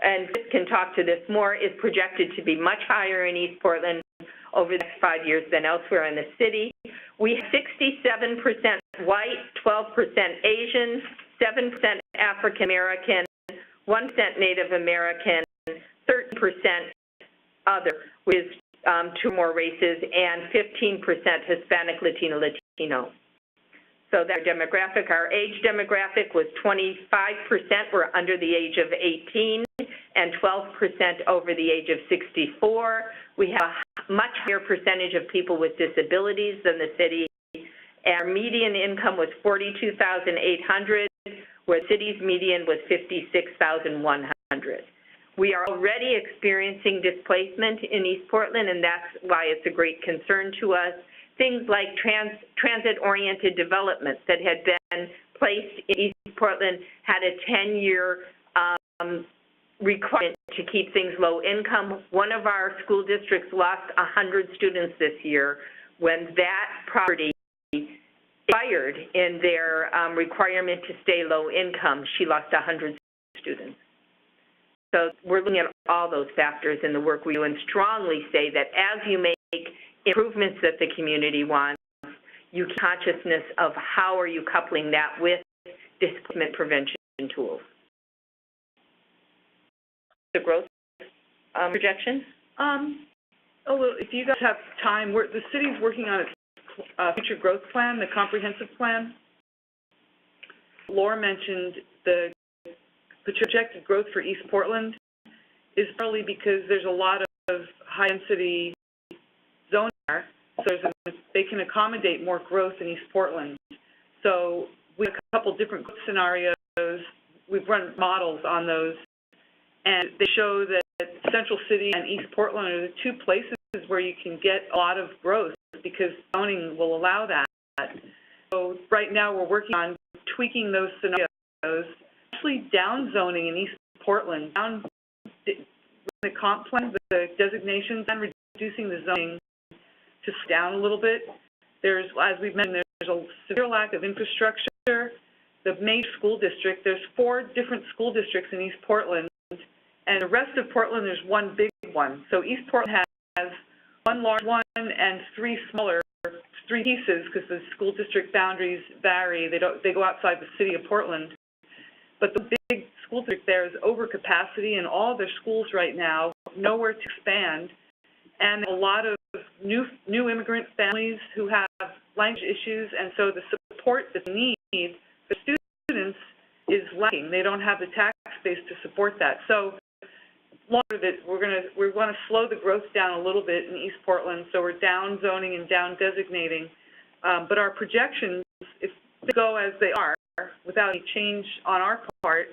and Chris can talk to this more, is projected to be much higher in East Portland over the next 5 years than elsewhere in the city. We have 67% white, 12% Asian, 7% African American, 1% Native American, 13% other, with 2 more races, and 15% Hispanic, Latino. So that demographic, our age demographic was 25% were under the age of 18 and 12% over the age of 64. We have a much higher percentage of people with disabilities than the city. Our median income was $42,800, where the city's median was $56,100. We are already experiencing displacement in East Portland, and that's why it's a great concern to us. Things like transit-oriented developments that had been placed in East Portland had a 10-year requirement to keep things low income. One of our school districts lost 100 students this year when that property expired in their requirement to stay low income. She lost 100 students. So we're looking at all those factors in the work we do and strongly say that as you make improvements that the community wants, you keep consciousness of how are you coupling that with displacement prevention tools. The growth projection? Well, if you guys have time, the city's working on its future growth plan, the comprehensive plan. Laura mentioned the projected growth for East Portland is partly because there's a lot of high-density zoning there, so they can accommodate more growth in East Portland. So we have a couple different scenarios. We've run models on those, and they show that Central City and East Portland are the 2 places where you can get a lot of growth because zoning will allow that. So right now we're working on tweaking those scenarios, actually down zoning in East Portland, the comp plan, the designations, and reducing the zoning to slow down a little bit. There's, as we've mentioned, there's a severe lack of infrastructure. The major school district, there's 4 different school districts in East Portland, and the rest of Portland, there's one big one. So East Portland has one large one and 3 smaller, 3 pieces, because the school district boundaries vary. They go outside the city of Portland. But the big school district there is over capacity in all their schools right now, nowhere to expand, and a lot of new immigrant families who have language issues, and so the support that they need for students is lacking. They don't have the tax base to support that. So, long of it, we want to slow the growth down a little bit in East Portland, so we're down zoning and down designating. But our projections, if they go as they are, without any change on our part,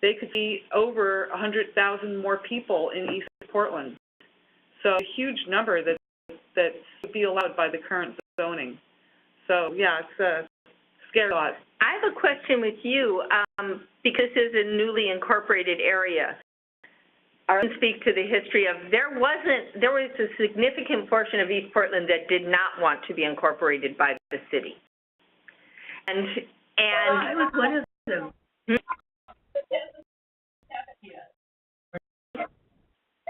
they could be over 100,000 more people in East Portland. So a huge number that would be allowed by the current zoning. So yeah, it's a scary thought. I have a question with you, because this is a newly incorporated area. I can speak to the history of, there was a significant portion of East Portland that did not want to be incorporated by the city. And I was one of them.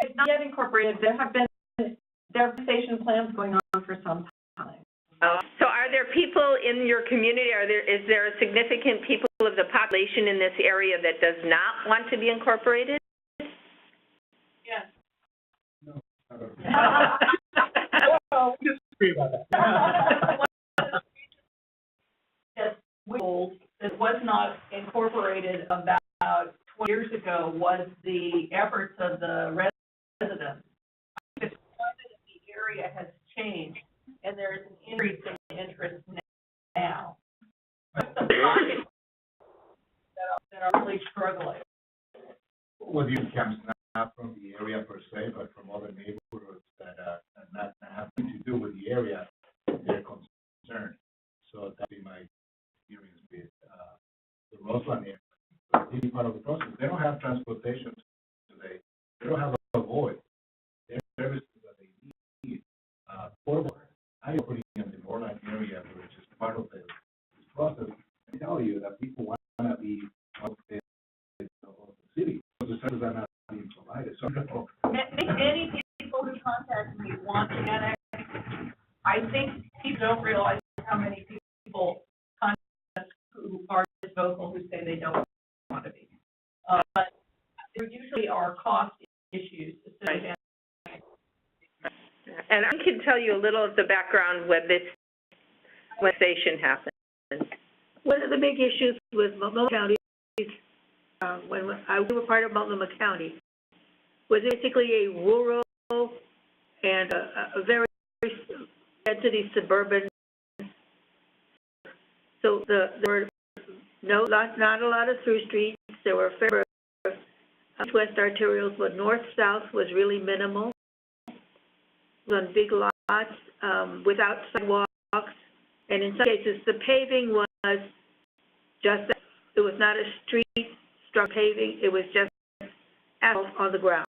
It's not yet incorporated. There have station plans going on for some time. So are there people in your community, is there a significant people of the population in this area that does not want to be incorporated? Yes. No. Well, we disagree about that. Yes, it was not incorporated about 20 years ago was the efforts of the residents. The climate of the area has changed, and there's an increase in interest now. What's the pockets that are really struggling? Well, the comes not from the area per se, but from other neighborhoods that not have nothing to do with the area they're concerned. So that'd be my experience with the Roseland area. But this is part of the process. They don't have transportation today. They don't have a void. Their services that they need, portable. I operating in the Northland area, which is part of this process. I tell you that people want to be out there of the city. So the services are not being provided. So Many people who contact me want to annex. I think people don't realize how many people contact us who are just vocal, who say they don't want to be. But there usually are cost issues associated. And I can tell you a little of the background when station happened. One of the big issues with Multnomah County, when we were part of Multnomah County, was basically a rural and a very density suburban. So there were not a lot of through streets. There were a fair of east-west arterials, but north-south was really minimal. On big lots without sidewalks, and in some cases the paving was just that. It was not a street struck paving, it was just asphalt on the ground.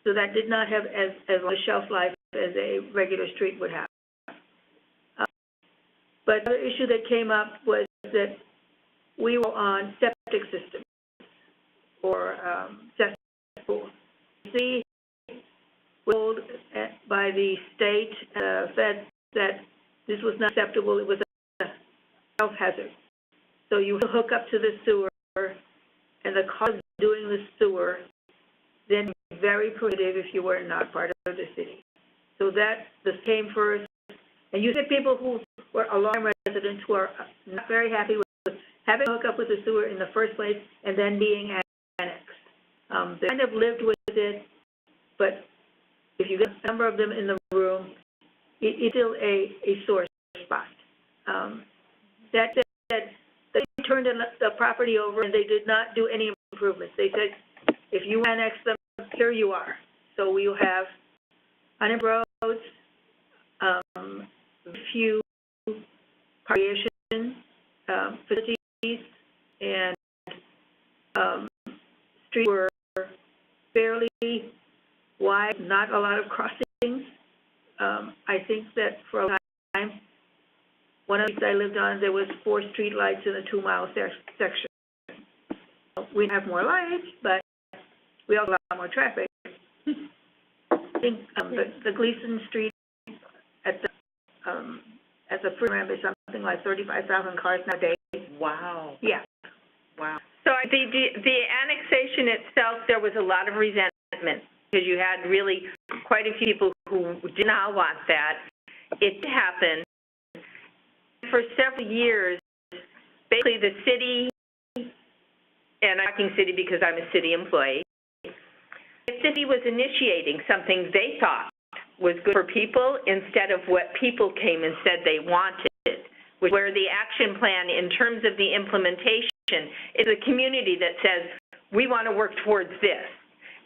So that did not have as long a shelf life as a regular street would have. But the other issue that came up was that we were on septic systems or cesspool. See, told by the state Fed that this was not acceptable. It was a health hazard. So you would hook up to the sewer, and the cost of doing the sewer then very prohibitive if you were not part of the city. So this came first. And you had people who were alarm residents who are not very happy with having to hook up with the sewer in the first place and then being annexed. They kind of lived with it, but if you get a number of them in the room, it's still a sore spot. That said, they turned the property over and they did not do any improvements. They said, if you annex them, here you are. So we will have unimproved roads, few recreation facilities, and streets were fairly wide, not a lot of crossings. I think that for a long time, one of the streets I lived on, there was 4 street lights in a 2-mile section. We have more lights, but we also have a lot more traffic. I think the Gleason Street at the as a free ramp is something like 35,000 cars nowadays. Wow. Yeah. Wow. So the annexation itself, there was a lot of resentment because you had really quite a few people who did not want that. It happened. For several years, basically the city, and I'm talking city because I'm a city employee, the city was initiating something they thought was good for people instead of what people came and said they wanted, where the action plan in terms of the implementation is a community that says, we want to work towards this.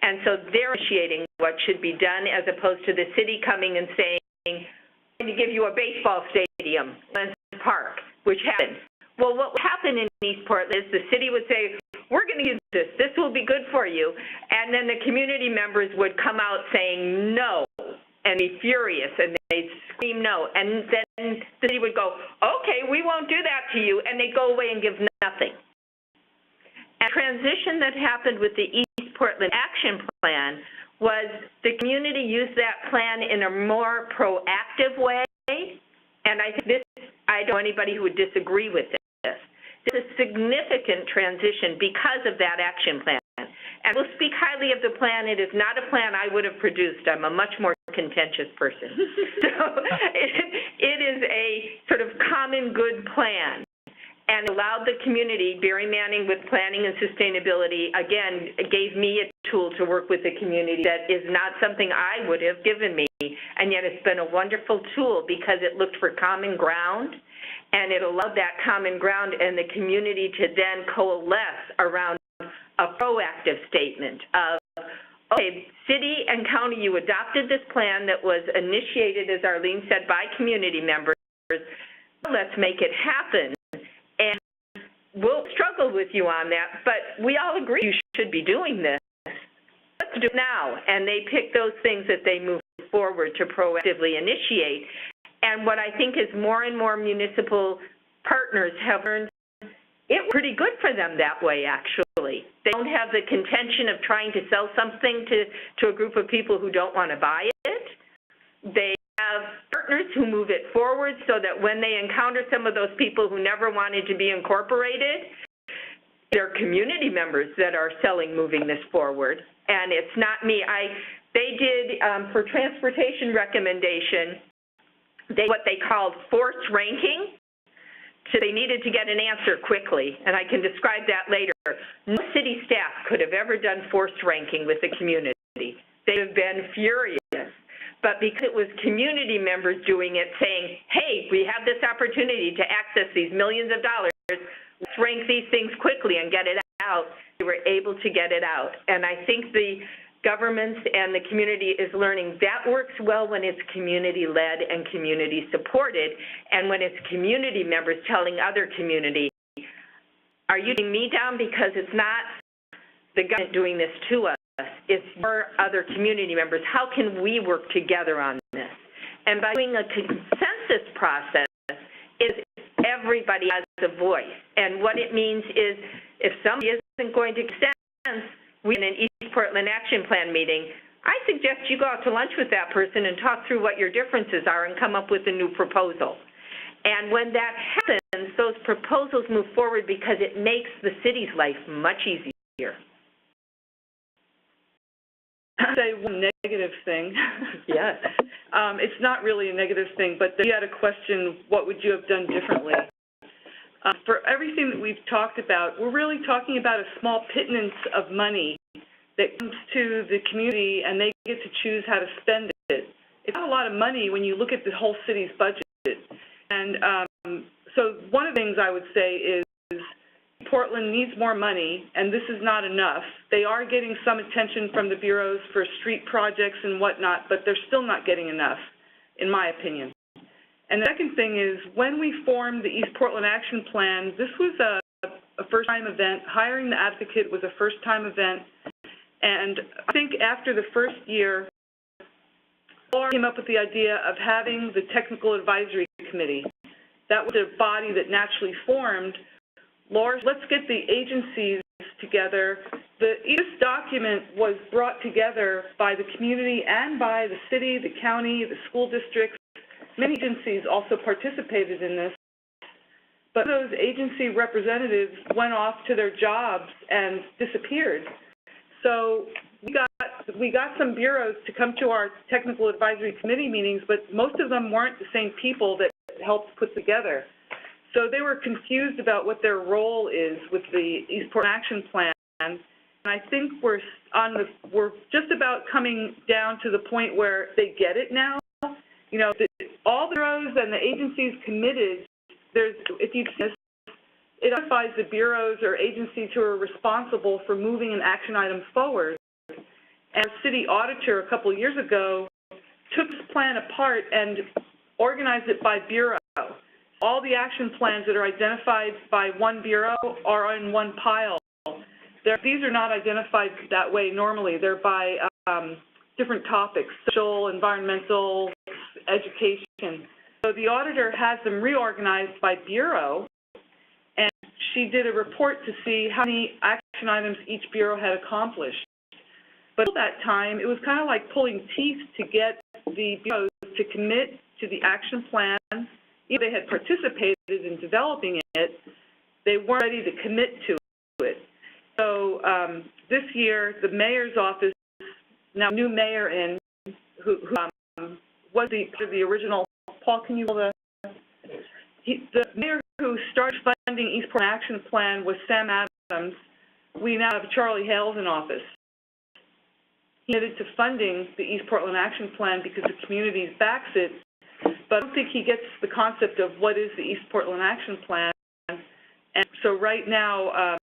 And so they're initiating what should be done as opposed to the city coming and saying, I'm going to give you a baseball stadium, Park, which happened. Well, what happened in East Portland is the city would say, we're going to use this. This will be good for you. And then the community members would come out saying no and be furious, and they'd scream no. And then the city would go, okay, we won't do that to you, and they'd go away and give nothing. And the transition that happened with the East Portland Action Plan was the community used that plan in a more proactive way, and I think this, I don't know anybody who would disagree with this. It's a significant transition because of that action plan. And we'll speak highly of the plan. It is not a plan I would have produced. I'm a much more contentious person. So it is a sort of common good plan and allowed the community, Barry Manning with planning and sustainability, again, gave me a tool to work with the community that is not something I would have given me. And yet it's been a wonderful tool because it looked for common ground and it allowed that common ground and the community to then coalesce around a proactive statement of, okay, city and county, you adopted this plan that was initiated, as Arlene said, by community members. Let's make it happen. And we'll struggle with you on that, but we all agree you should be doing this. Let's do it now. And they pick those things that they move forward to proactively initiate. And what I think is more and more municipal partners have learned it's pretty good for them that way, actually. They don't have the contention of trying to sell something to a group of people who don't want to buy it. They have partners who move it forward so that when they encounter some of those people who never wanted to be incorporated, they're community members that are moving this forward. And it's not me. They did, for transportation recommendation, what they called forced ranking. So they needed to get an answer quickly, and I can describe that later. No city staff could have ever done forced ranking with the community. They would have been furious. But because it was community members doing it, saying, hey, we have this opportunity to access these millions of dollars, let's rank these things quickly and get it out, they were able to get it out. And I think the governments and the community is learning that works well when it's community-led and community-supported, and when it's community members telling other community, are you taking me down because it's not the government doing this to us, it's your other community members. How can we work together on this? And by doing a consensus process, is everybody has a voice. And what it means is if somebody isn't going to extend, we in an East Portland Action Plan meeting, I suggest you go out to lunch with that person and talk through what your differences are and come up with a new proposal. And when that happens, those proposals move forward because it makes the city's life much easier. I'd say one negative thing. Yes. It's not really a negative thing, but you had a question, what would you have done differently? For everything that we've talked about, we're really talking about a small pittance of money that comes to the community, and they get to choose how to spend it. It's not a lot of money when you look at the whole city's budget. And so one of the things I would say is Portland needs more money, and this is not enough. They are getting some attention from the bureaus for street projects and whatnot, but they're still not getting enough, in my opinion. And the second thing is, when we formed the East Portland Action Plan, this was a first-time event. Hiring the advocate was a first-time event. And I think after the first year, Laura came up with the idea of having the Technical Advisory Committee. That was a body that naturally formed. Laura, let's get the agencies together. This document was brought together by the community and by the city, the county, the school districts. Many agencies also participated in this. But those agency representatives went off to their jobs and disappeared. So we got some bureaus to come to our Technical Advisory Committee meetings, but most of them weren't the same people that helped put together. So they were confused about what their role is with the East Portland Action Plan. And I think we're just about coming down to the point where they get it now. You know, all the bureaus and the agencies committed, if you've seen this, it identifies the bureaus or agencies who are responsible for moving an action item forward. And our city auditor a couple of years ago took this plan apart and organized it by bureau. All the action plans that are identified by one bureau are in one pile. These are not identified that way normally. They're by different topics, social, environmental, education. So the auditor has them reorganized by bureau, and she did a report to see how many action items each bureau had accomplished. But at that time, it was kind of like pulling teeth to get the bureaus to commit to the action plan. Even they had participated in developing it, they weren't ready to commit to it. So this year, the mayor's office, now new mayor in, who was the original, Paul, can you call the mayor who started funding East Portland Action Plan was Sam Adams. We now have Charlie Hales in office. He committed to funding the East Portland Action Plan because the community backs it, but I don't think he gets the concept of what is the East Portland Action Plan. And so right now,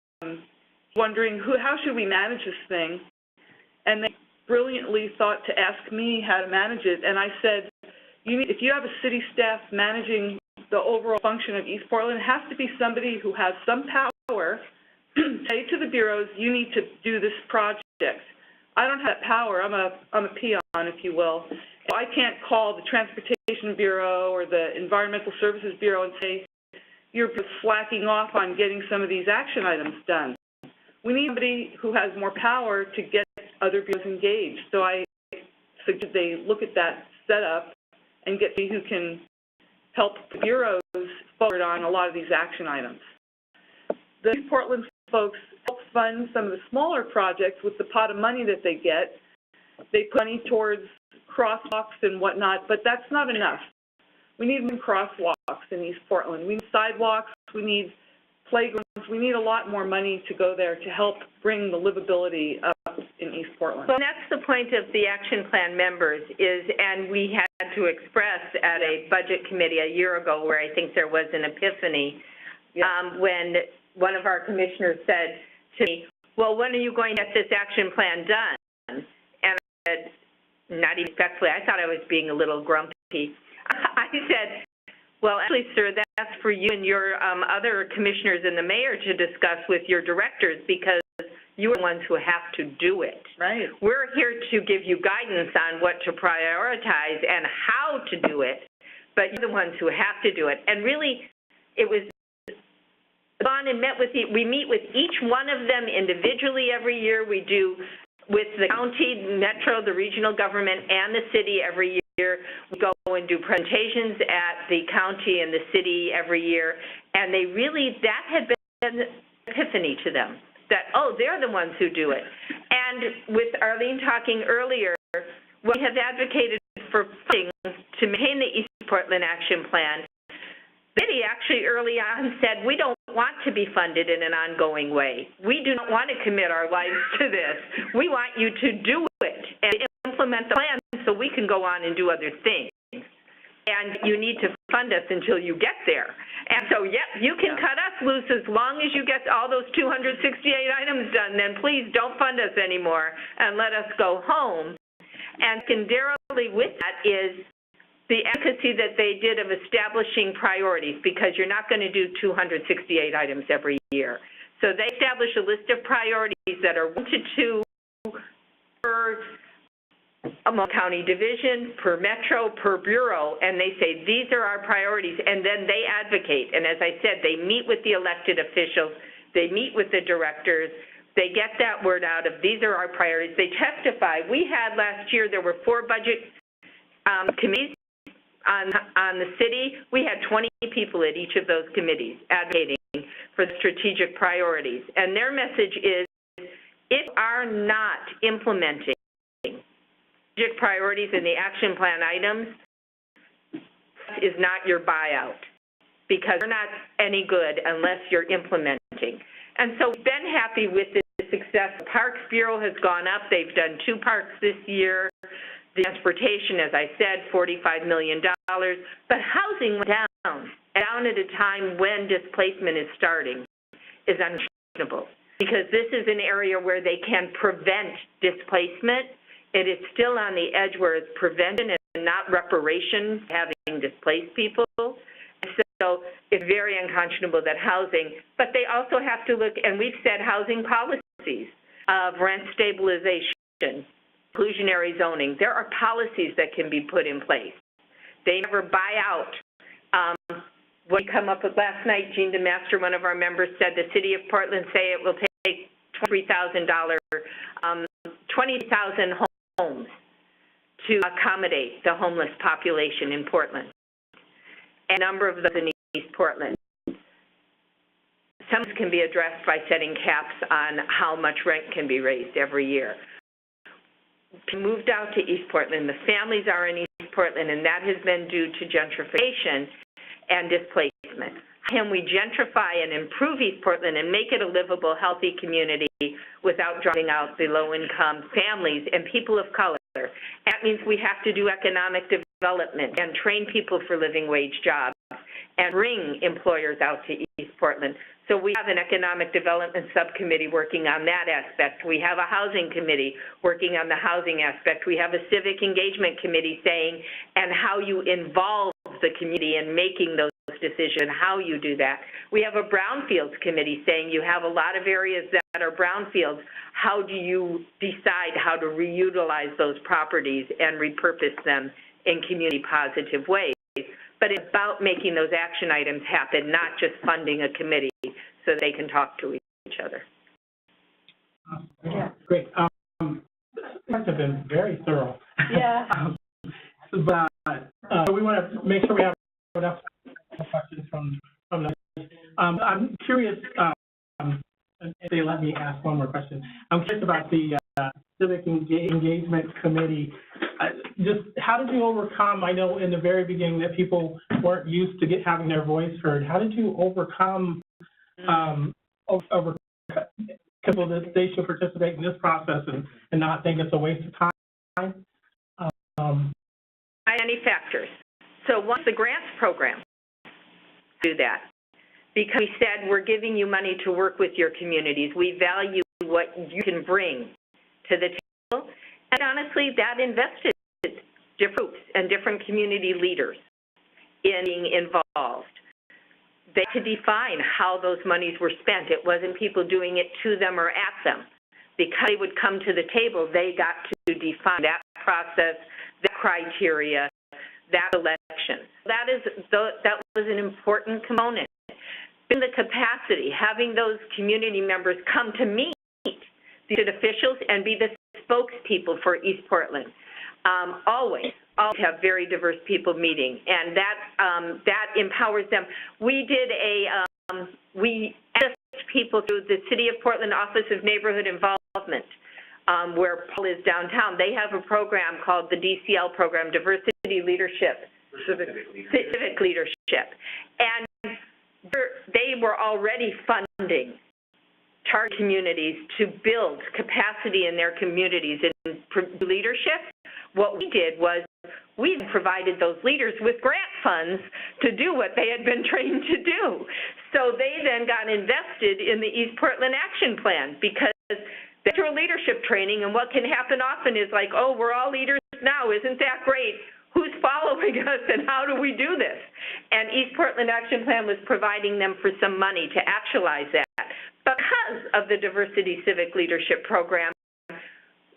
wondering how should we manage this thing? And they brilliantly thought to ask me how to manage it. And I said, if you have a city staff managing the overall function of East Portland, it has to be somebody who has some power. Say to the bureaus, you need to do this project. I don't have that power. I'm a peon, if you will. I can't call the Transportation Bureau or the Environmental Services Bureau and say, you're slacking off on getting some of these action items done. We need somebody who has more power to get other bureaus engaged. So I suggest they look at that setup and get somebody who can help bureaus forward on a lot of these action items. The East Portland folks help fund some of the smaller projects with the pot of money that they get. They put money towards crosswalks and whatnot, but that's not enough. We need more crosswalks in East Portland. We need sidewalks, we need playgrounds, we need a lot more money to go there to help bring the livability up in East Portland. Well, that's the point of the action plan members and we had to express at a budget committee a year ago where I think there was an epiphany when one of our commissioners said to me, well, when are you going to get this action plan done? And I said, not even respectfully, I thought I was being a little grumpy. I said, well, actually, sir, that's for you and your other commissioners and the mayor to discuss with your directors because you're the ones who have to do it. Right. We're here to give you guidance on what to prioritize and how to do it, but you're the ones who have to do it. And really, it was gone and met with we meet with each one of them individually every year. We do with the county, metro, the regional government, and the city every year. We go and do presentations at the county and the city every year, and they really, that had been an epiphany to them, that, oh, they're the ones who do it. And with Arlene talking earlier, we have advocated for funding to maintain the East Portland Action Plan. The city actually early on said, we don't want to be funded in an ongoing way. We do not want to commit our lives to this. We want you to do it and implement the plan so we can go on and do other things. And you need to fund us until you get there. And so, yep, you can cut us loose as long as you get all those 268 items done. Then please don't fund us anymore and let us go home. And secondarily with that is the advocacy that they did of establishing priorities, because you're not going to do 268 items every year. So they establish a list of priorities that are 1 to 2 per among county division, per metro, per bureau, and they say, these are our priorities, and then they advocate. And as I said, they meet with the elected officials, they meet with the directors, they get that word out of, these are our priorities. They testify. We had last year, there were 4 budget committees on the city. We had 20 people at each of those committees advocating for the strategic priorities. And their message is, if you are not implementing strategic priorities in the action plan items, is not your buyout, because you're not any good unless you're implementing. And so we've been happy with the success. The Parks Bureau has gone up. They've done 2 parks this year. The transportation, as I said, $45 million. But housing went down at a time when displacement is starting, is unacceptable. Because this is an area where they can prevent displacement. It is still on the edge where it's prevention and not reparation, having displaced people. So it's very unconscionable that housing, but they also have to look, and we've said housing policies of rent stabilization, inclusionary zoning. There are policies that can be put in place. They never buy out. What we come up with last night, Jean DeMaster, one of our members, said the city of Portland say it will take $23,000, 20,000 homes to accommodate the homeless population in Portland. A number of those in East Portland. Some can be addressed by setting caps on how much rent can be raised every year. We moved out to East Portland. The families are in East Portland, and that has been due to gentrification and displacement. Can we gentrify and improve East Portland and make it a livable, healthy community without driving out the low-income families and people of color? That means we have to do economic development and train people for living wage jobs and bring employers out to East Portland. So we have an economic development subcommittee working on that aspect. We have a housing committee working on the housing aspect. We have a civic engagement committee saying, and how you involve the community in making those decisions, how you do that. We have a brownfields committee saying you have a lot of areas that are brownfields. How do you decide how to reutilize those properties and repurpose them in community positive ways? But it's about making those action items happen, not just funding a committee so they can talk to each other. Yeah, great. These have been very thorough. Yeah. But so we want to make sure we have enough questions from the. I'm curious. If they let me ask one more question, I'm curious about the civic engagement committee. Just how did you overcome? I know in the very beginning that people weren't used to having their voice heard. How did you overcome people that they should participate in this process and not think it's a waste of time? Many factors. So once the grants program, do that. Because we said we're giving you money to work with your communities. We value what you can bring to the table. And honestly, that invested different groups and different community leaders in being involved. They had to define how those monies were spent. It wasn't people doing it to them or at them. Because they would come to the table, they got to define that process, that criteria, that election. That was an important component. In the capacity, having those community members come to meet the officials and be the spokespeople for East Portland. Always have very diverse people meeting, and that empowers them. We did we asked people through the City of Portland Office of Neighborhood Involvement, where Paul is downtown. They have a program called the DCL program, Diversity Leadership, Civic Leadership, and they were already funding target communities to build capacity in their communities in leadership. What we did was we provided those leaders with grant funds to do what they had been trained to do. So they then got invested in the East Portland Action Plan, because that's your leadership training, and what can happen often is like, oh, we're all leaders now, isn't that great? Who's following us and how do we do this? And East Portland Action Plan was providing them for some money to actualize that. Because of the Diversity Civic Leadership Program, we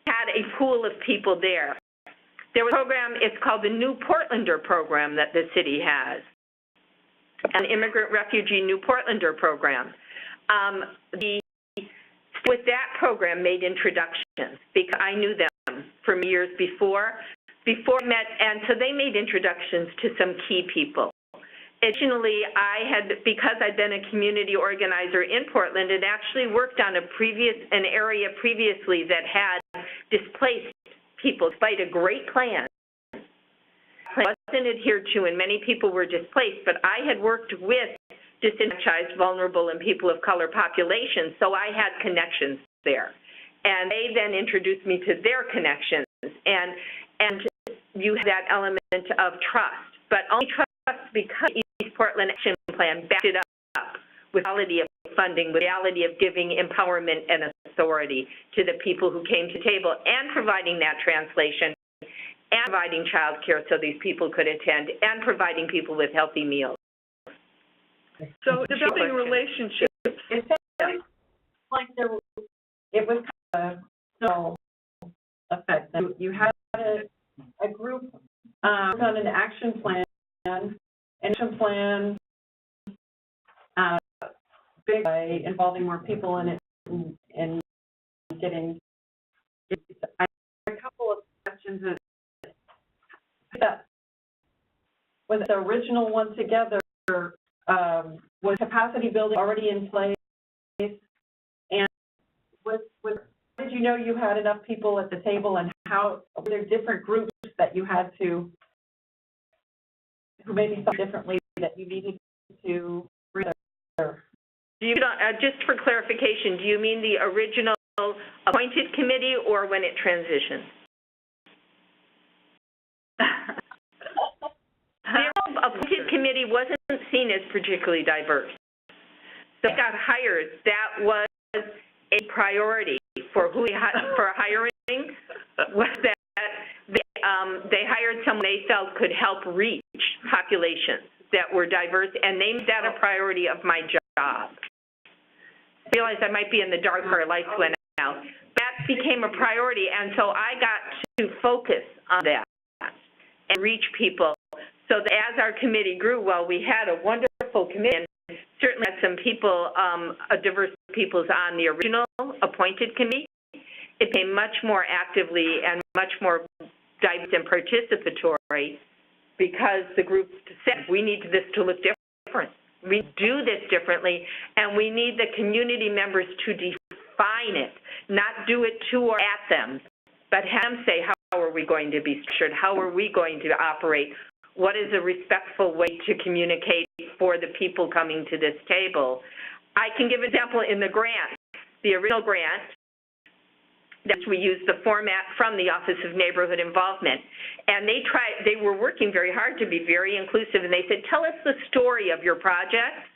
had a pool of people there There was a program, it's called the New Portlander program that the city has, an immigrant refugee New Portlander program. With that program made introductions because I knew them from years before I met, and so they made introductions to some key people. Additionally, because I'd been a community organizer in Portland, and actually worked on an area previously that had displaced people, despite a great plan. It wasn't adhered to, and many people were displaced, but I had worked with disenfranchised, vulnerable, and people of color populations, so I had connections there. And they then introduced me to their connections, and you have that element of trust, but only trust because the East Portland Action Plan backed it up with reality of funding, with reality of giving empowerment and authority to the people who came to the table, and providing that translation, and providing child care so these people could attend, and providing people with healthy meals. So developing relationships. It sounds like it was kind of a snowball effect. You had a group on an action plan, big by involving more people in it and getting a couple of questions. Was the original one together? Was capacity building already in place? And did you know you had enough people at the table, and how were there different groups that you had to, who maybe thought differently, that you needed to bring there? Just for clarification, do you mean the original appointed committee or when it transitioned? The appointed committee wasn't seen as particularly diverse. So it got hired. That was a priority for hiring, was that they hired someone they felt could help reach populations that were diverse, and they made that a priority of my job. I realized I might be in the dark, our lights went out. That became a priority, and so I got to focus on that and reach people. So that as our committee grew, well, we had a wonderful committee, and certainly had some people, diverse peoples on the original appointed committee. It became much more actively and much more diverse and participatory because the group said, we need this to look different. We do this differently, and we need the community members to define it, not do it to or at them, but have them say, how are we going to be structured? How are we going to operate? What is a respectful way to communicate for the people coming to this table? I can give an example in the grant, the original grant, that we used the format from the Office of Neighborhood Involvement. And they were working very hard to be very inclusive, and they said, tell us the story of your project.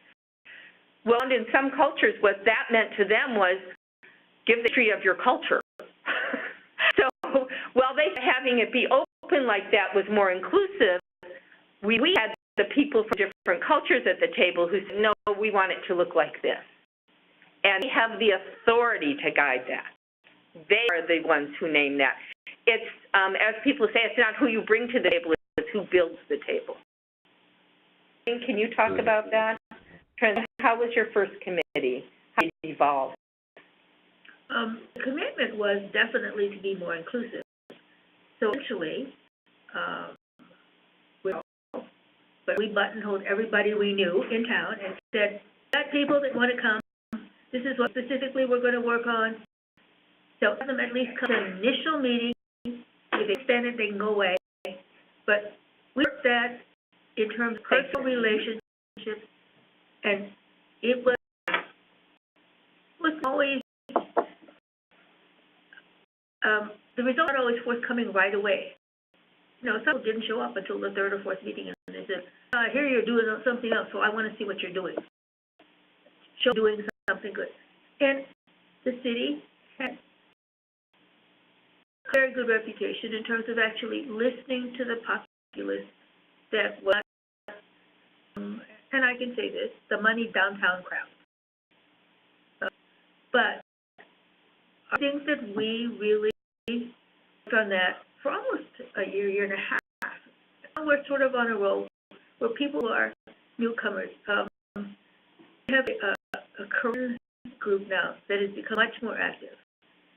Well, and in some cultures, what that meant to them was, give the history of your culture. So while they having it be open like that was more inclusive, we had the people from different cultures at the table who said, no, we want it to look like this. And they have the authority to guide that. They are the ones who name that. It's, as people say, it's not who you bring to the table, it's who builds the table. Can you talk about that? How was your first committee? How did it evolve? The commitment was definitely to be more inclusive. So actually, we buttonholed everybody we knew in town and said, got people that want to come, this is what specifically we're going to work on. So have them at least come to an initial meeting. If they extend it, they can go away. But we worked that in terms of personal relationships, and it was always, the results are always forthcoming right away. You know, some didn't show up until the third or fourth meeting, and they said, I hear you're doing something else, so I want to see what you're doing. Show doing something good. And the city had a very good reputation in terms of actually listening to the populace that was, and I can say this, the money downtown crowd. But I think that we really worked on that for almost a year, year and a half. Now we're sort of on a roll where people are newcomers. We have a Korean group now that has become much more active.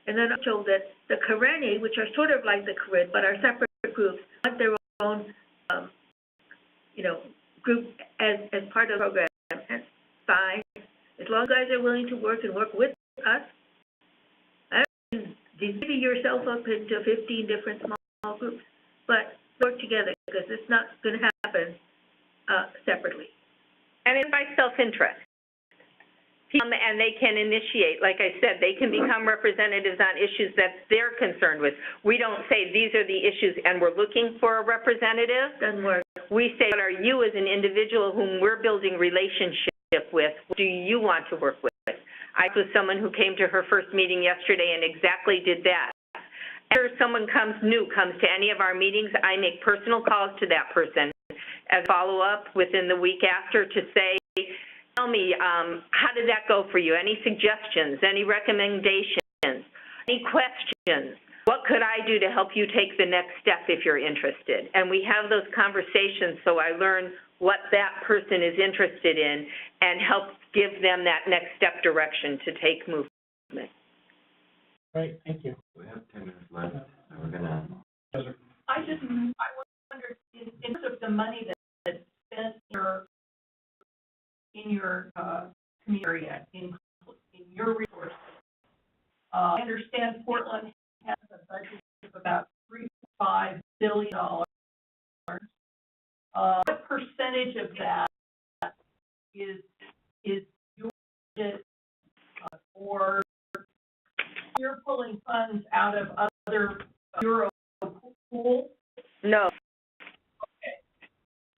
And then I'm told that the Kareni, which are sort of like the Korean, but are separate groups, want their own, group as part of the program. That's fine, as long as guys are willing to work and work with us. I mean, divide yourself up into 15 different small groups, but work together because it's not going to happen separately. And it's by self-interest. And they can initiate, like I said, they can become representatives on issues that they're concerned with. We don't say these are the issues and we're looking for a representative. Doesn't work. We say, what are you as an individual whom we're building relationship with? What do you want to work with? I was someone who came to her first meeting yesterday and exactly did that. After someone comes to any of our meetings, I make personal calls to that person as follow-up within the week after to say, tell me, how did that go for you? Any suggestions, any recommendations, any questions? What could I do to help you take the next step if you're interested? And we have those conversations so I learn what that person is interested in and help give them that next step direction to take movement. Great, thank you. We have 10 minutes left, so we're gonna. I wonder, in terms of the money that's spent in your community area, in your resources, I understand Portland has a budget of about $3.5 billion. What percentage of that is your budget, or you're pulling funds out of other bureau pools? No.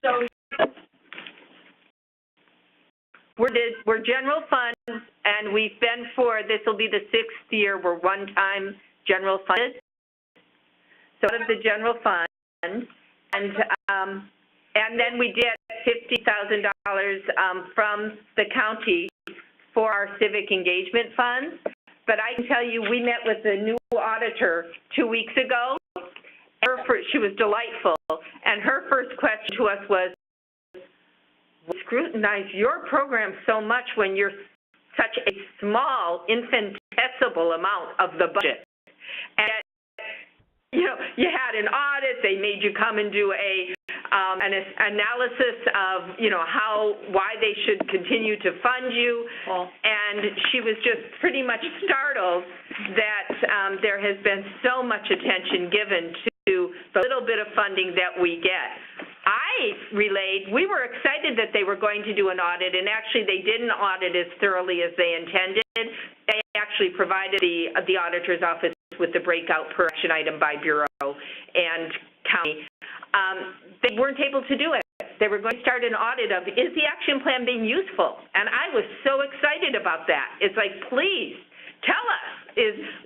So we're general funds, and we've been this will be the 6th year we're one-time general funded. So out of the general fund, and then we did $50,000 from the county for our civic engagement funds. But I can tell you, we met with the new auditor 2 weeks ago. She was delightful, and her first question to us was, we scrutinize your program so much when you're such a small, infinitesimal amount of the budget. And, you had an audit, they made you come and do an analysis of, why they should continue to fund you. And she was just pretty much startled that there has been so much attention given to the little bit of funding that we get. I relayed, we were excited that they were going to do an audit, and actually they didn't audit as thoroughly as they intended. They actually provided the auditor's office with the breakout per action item by bureau and county. They weren't able to do it. They were going to start an audit of, is the action plan being useful? And I was so excited about that. It's like, please, tell us.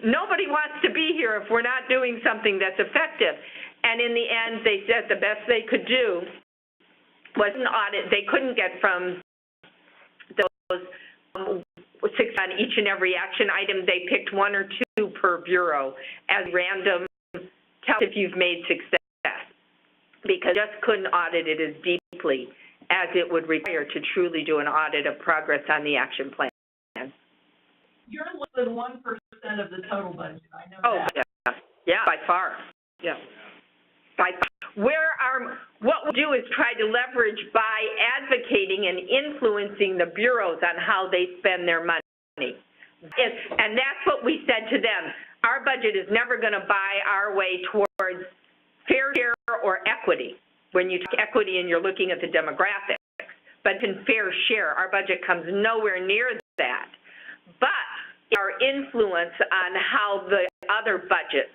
Nobody wants to be here if we're not doing something that's effective. And in the end, they said the best they could do was an audit. They couldn't get from those 6 on each and every action item. They picked 1 or 2 per bureau as random. Tell if you've made success, because just couldn't audit it as deeply as it would require to truly do an audit of progress on the action plan. you're less than 1% of the total budget, I know that. Oh, yeah, by far, yeah. What we'll do is try to leverage by advocating and influencing the bureaus on how they spend their money. And that's what we said to them. Our budget is never going to buy our way towards fair share or equity. When you take equity and you're looking at the demographics, but in fair share, our budget comes nowhere near that. But our influence on how the other budgets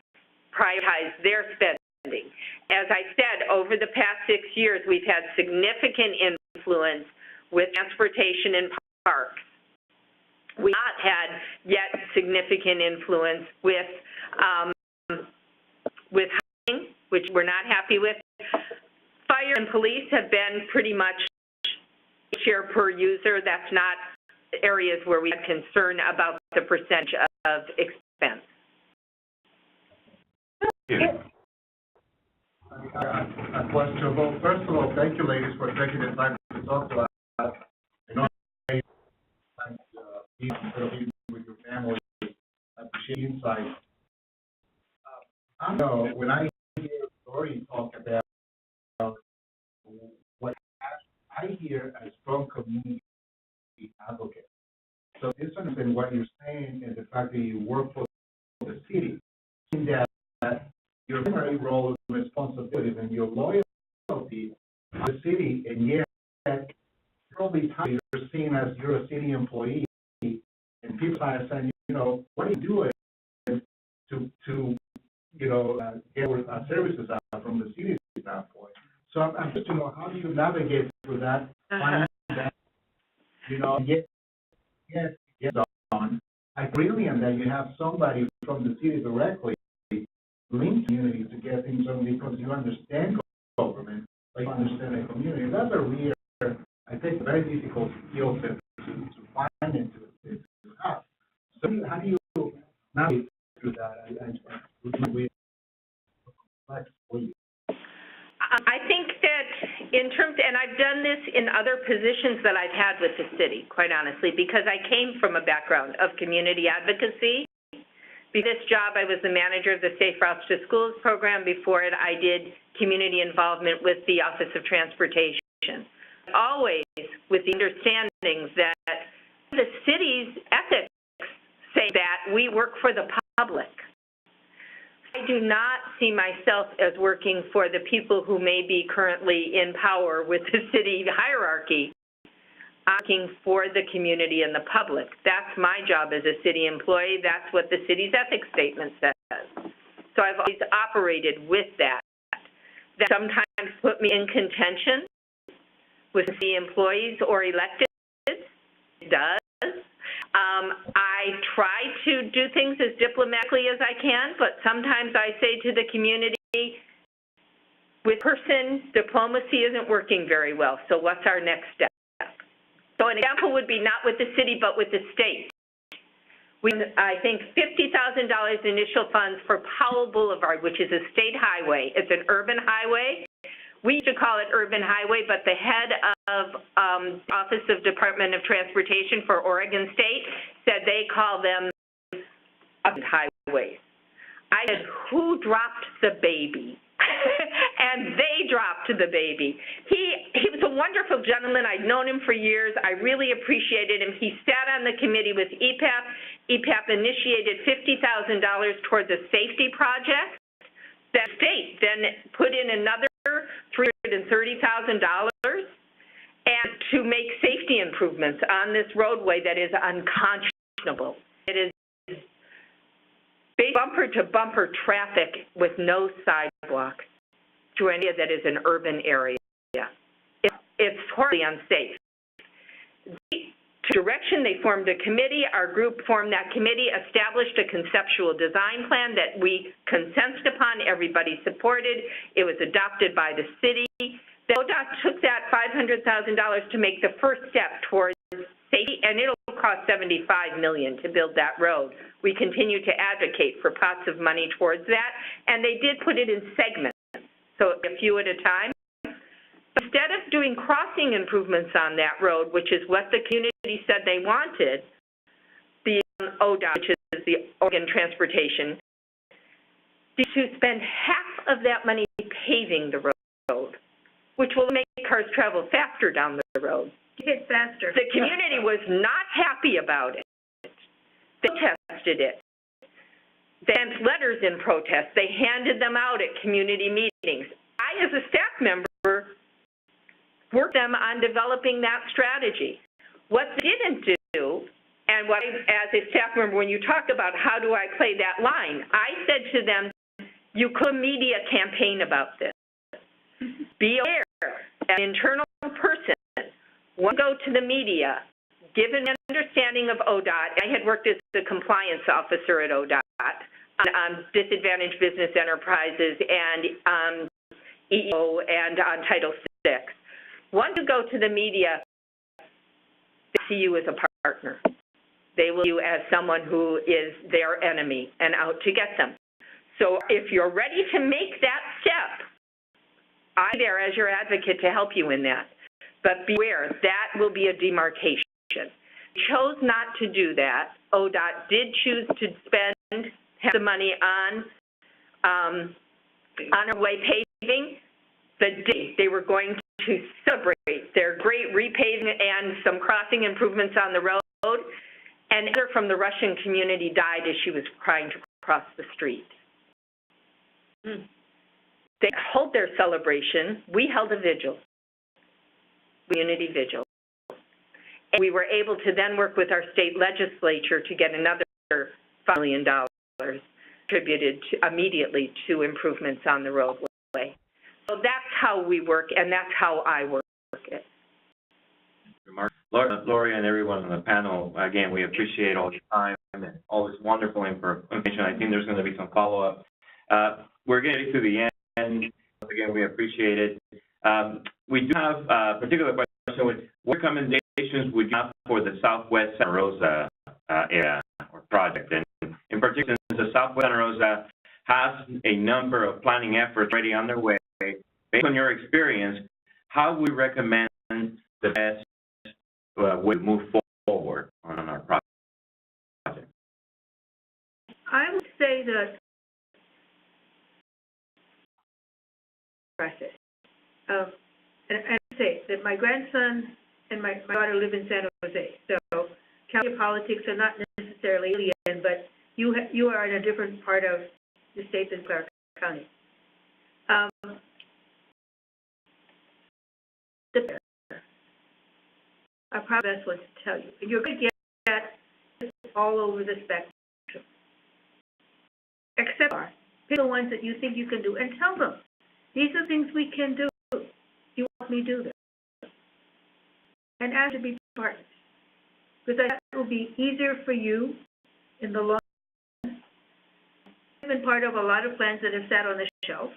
prioritize their spending. As I said, over the past 6 years, we've had significant influence with transportation and parks. We've not had yet significant influence with housing, which we're not happy with. Fire and police have been pretty much share per user. That's not areas where we have concern about the percentage of expense. A question. Well, first of all, thank you, ladies, for taking the time to talk to us. I know being with your family, I appreciate insight. I know when I hear Dory talk about what I hear a strong community advocate. So this understand what you're saying is the fact that you work for the city, that your primary role and responsibilities and your loyalty to the city, and yet probably time you're seen as you're a city employee, and people are saying, what are you doing to get our services out from the city's standpoint? So I'm interested to know, how do you navigate through that, find that, get on. I brilliant that you have somebody from the city directly link community to get things on, because you understand government, but you understand the community. That's a real, I think, very difficult skill set to find and to have. So how do you navigate through that? I think that in terms, and I've done this in other positions that I've had with the city, quite honestly, because I came from a background of community advocacy. For this job, I was the manager of the Safe Routes to Schools program. Before it, I did community involvement with the Office of Transportation. Always with the understanding that the city's ethics say that we work for the public. I do not see myself as working for the people who may be currently in power with the city hierarchy. I'm working for the community and the public. That's my job as a city employee. That's what the city's ethics statement says. So I've always operated with that. That sometimes put me in contention with city employees or elected. It does. I try to do things as diplomatically as I can, but sometimes I say to the community, with person, diplomacy isn't working very well, so what's our next step? So an example would be not with the city, but with the state. I think $50,000 initial funds for Powell Boulevard, which is a state highway. It's an urban highway. We used to call it urban highway, but the head of Office of Department of Transportation for Oregon State said they call them highways. I said, who dropped the baby? And they dropped the baby. He was a wonderful gentleman. I'd known him for years. I really appreciated him. He sat on the committee with EPAP. EPAP initiated $50,000 towards a safety project. The state then put in another $330,000 and to make safety improvements on this roadway that is unconscionable. It is bumper-to-bumper traffic with no sidewalks through an area that is an urban area. It's horribly unsafe. Direction, they formed a committee. Our group formed that committee, established a conceptual design plan that we consented upon, everybody supported. It was adopted by the city. The ODOT took that $500,000 to make the first step towards safety, and it'll cost $75 million to build that road. We continue to advocate for pots of money towards that, and they did put it in segments, so a few at a time. Instead of doing crossing improvements on that road, which is what the community said they wanted, the ODOT, which is the Oregon Transportation, to spend half of that money paving the road, which will make cars travel faster down the road. Get faster. The community was not happy about it. They protested it. They sent letters in protest. They handed them out at community meetings. I, as a staff member, worked them on developing that strategy. What they didn't do, and what I, as a staff member, when you talk about how do I play that line, I said to them, you could media campaign about this. Be aware, as an internal person, one go to the media, given an understanding of ODOT. I had worked as the compliance officer at ODOT on disadvantaged business enterprises and EEO and on Title VI. Once you go to the media, they see you as a partner. They will see you as someone who is their enemy and out to get them. So if you're ready to make that step, I'm there as your advocate to help you in that. But beware, that will be a demarcation. Chose not to do that. ODOT did choose to spend the money on our way paving the day they were going to celebrate their great repaving and some crossing improvements on the road. And Heather from the Russian community died as she was trying to cross the street. They held their celebration. We held a vigil, community vigil. And we were able to then work with our state legislature to get another $5 million attributed immediately to improvements on the roadway. So that's how we work, and that's how I work it. Lori and everyone on the panel, again, we appreciate all your time and all this wonderful information. I think there's going to be some follow-up. We're getting to the end. Again, we appreciate it. We do have a particular question. What recommendations would you have for the Southwest Santa Rosa area or project? And in particular, the Southwest Santa Rosa has a number of planning efforts already underway. Based on your experience, how would you recommend the best way to move forward on our project? I would say that process. And say that my grandson and my daughter live in San Jose, so county politics are not necessarily alien, but you are in a different part of the state than Clark County. I probably best one to tell you, and you're going to get that all over the spectrum, except pick the ones that you think you can do, and tell them these are things we can do. You want me to do them, and ask to be partners, because that will be easier for you in the long run. I've been part of a lot of plans that have sat on the shelf,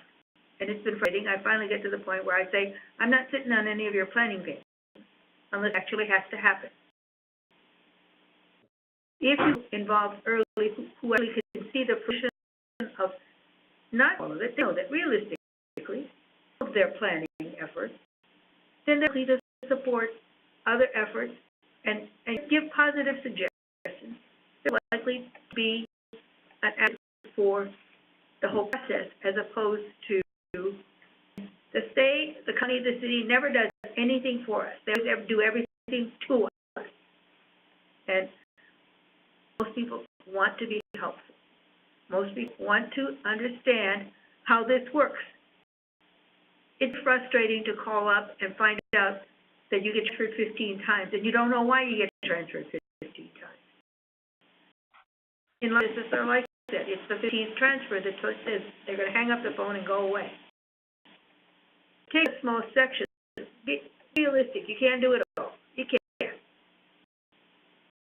and it's been frustrating. I finally get to the point where I say, I'm not sitting on any of your planning paper unless it actually has to happen. If you involve early, who actually can see the fruition of not all of it, they know that realistically of their planning efforts, then they're likely to support other efforts and give positive suggestions. They're likely to be an advocate for the whole process, as opposed to the state, the county, the city never does anything for us. They always do everything to us. And most people want to be helpful. Most people want to understand how this works. It's frustrating to call up and find out that you get transferred 15 times, and you don't know why you get transferred 15 times. In life, this is like that. It's the 15th transfer that says they're going to hang up the phone and go away. Take a small section. Be realistic. You can't do it all. You can't.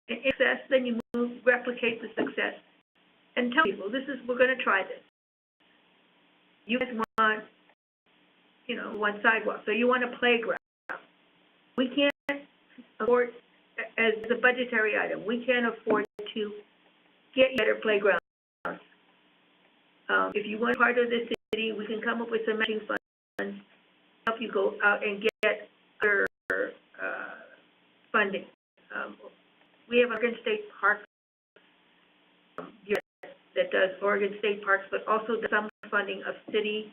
In success, then you replicate the success and tell people, we're going to try this. You guys want, one sidewalk, so you want a playground. We can't afford, as a budgetary item, we can't afford to get you better playground. If you want part of the city, we can come up with some matching funds, help you go out and get other funding. We have Oregon State Park that does Oregon State Parks, but also does some funding of city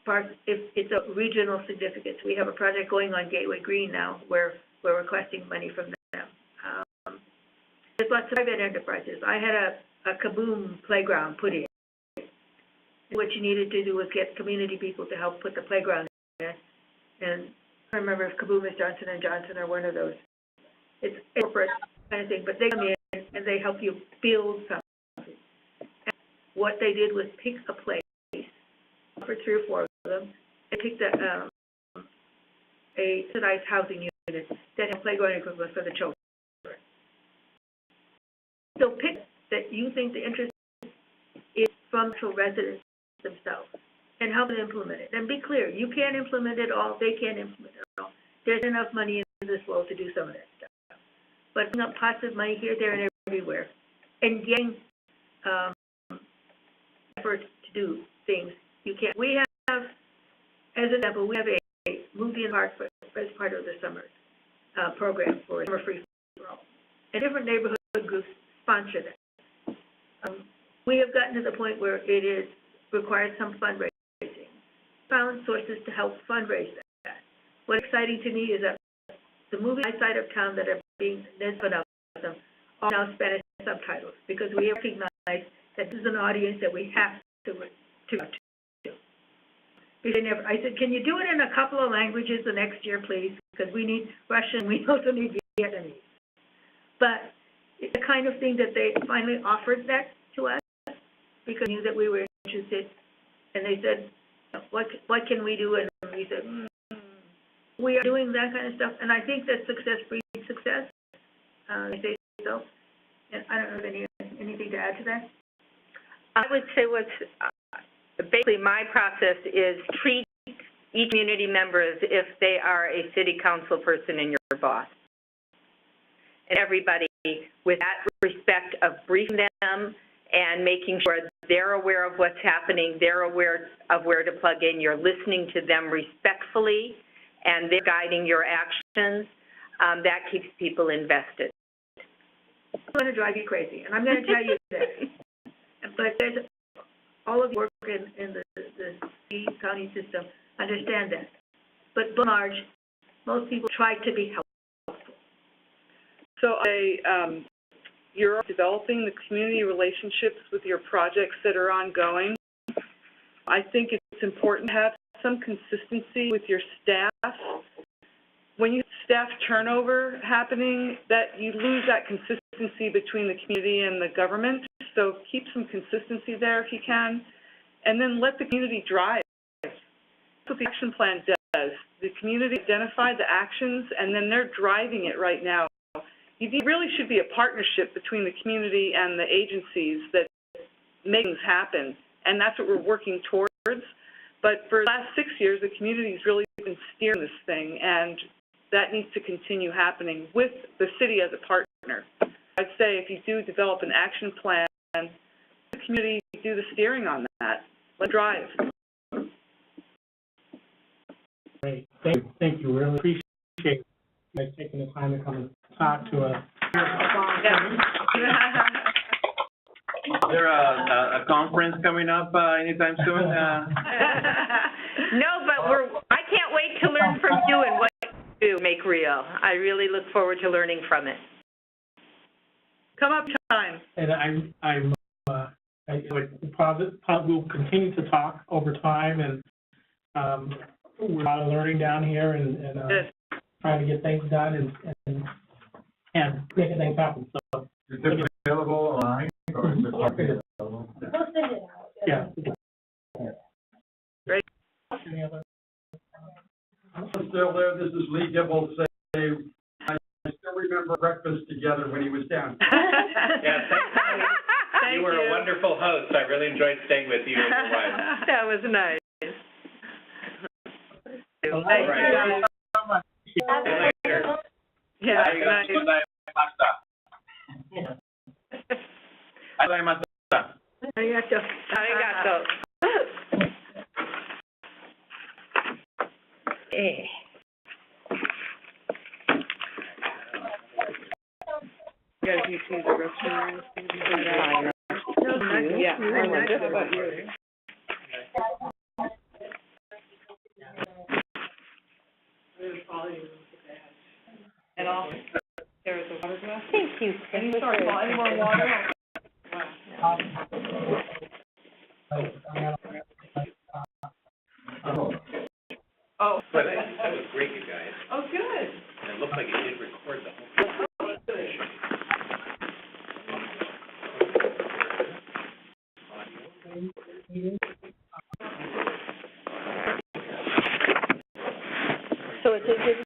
parks if it's a regional significance. We have a project going on Gateway Green now where we're requesting money from them. There's lots of private enterprises. I had a Kaboom playground put in. What you needed to do was get community people to help put the playground in. And I don't remember if Kaboom is Johnson & Johnson or one of those. It's a corporate kind of thing, but they come in and they help you build something. And what they did was pick a place for 3 or 4 of them. They picked a subsidized housing unit that had playground equipment for the children. So pick that you think the interest is from the residents themselves and help them implement it. And be clear, you can't implement it all, they can't implement it all. There's enough money in this world to do some of that stuff. But bring up pots of money here, there, and everywhere, and getting effort to do things you can't. We have as an example, we have a movie in park as part of the summer program for summer free for all. And different neighborhood groups sponsor that. We have gotten to the point where it is required some fundraising. Found sources to help fundraise that. What's exciting to me is that the movies outside of town that are being put up are now Spanish subtitles, because we recognize that this is an audience that we have to. I said, can you do it in a couple of languages the next year, please? Because we need Russian, we also need Vietnamese. But it's the kind of thing that they finally offered that to us, because they knew that we were interested, and they said, what can we do? And we said, we are doing that kind of stuff, and I think that success breeds success. I say so, and I don't know if anything to add to that. I would say basically my process is treat each community member as if they are a city council person and your boss. And everybody with that respect of briefing them and making sure they're aware of what's happening, they're aware of where to plug in, you're listening to them respectfully, and they're guiding your actions, that keeps people invested. I'm going to drive you crazy, and I'm going to tell you this. But there's all of you work in the county system understand that. But by and large, most people try to be helpful. So you're developing the community relationships with your projects that are ongoing. I think it's important to have some consistency with your staff. When you have staff turnover happening, that you lose that consistency between the community and the government. So keep some consistency there if you can, and then let the community drive. That's what the action plan does. The community identified the actions, and then they're driving it right now. You really should be a partnership between the community and the agencies that make things happen, and that's what we're working towards. But for the last 6 years, the community's really been steering this thing, and that needs to continue happening with the city as a partner. I'd say if you do develop an action plan, the community do the steering on that. Let's drive. Great. Thank you. Really appreciate you guys taking the time to come and talk to us. Is there a conference coming up anytime soon? No, but I can't wait to learn from you and what you do make real. I really look forward to learning from it. Come up time. And we'll continue to talk over time, and we're a lot of learning down here, and trying to get things done and making things happen. So is it available online, or is it available? We'll send it out. Yeah. Great. Any other? I'm still there. This is Lee Gibble. I still remember breakfast together when he was down. Yeah, you were a wonderful host. I really enjoyed staying with you and your wife. That was nice. All Thank right. you. Later. Yeah, nice. Arigato. You guys need to use the restroom. Yeah, just about you. And all, there's a water glass. Thank you. Any more water? Oh, But that was great, you guys. oh, good. And it looked like it did record the whole thing. Meeting.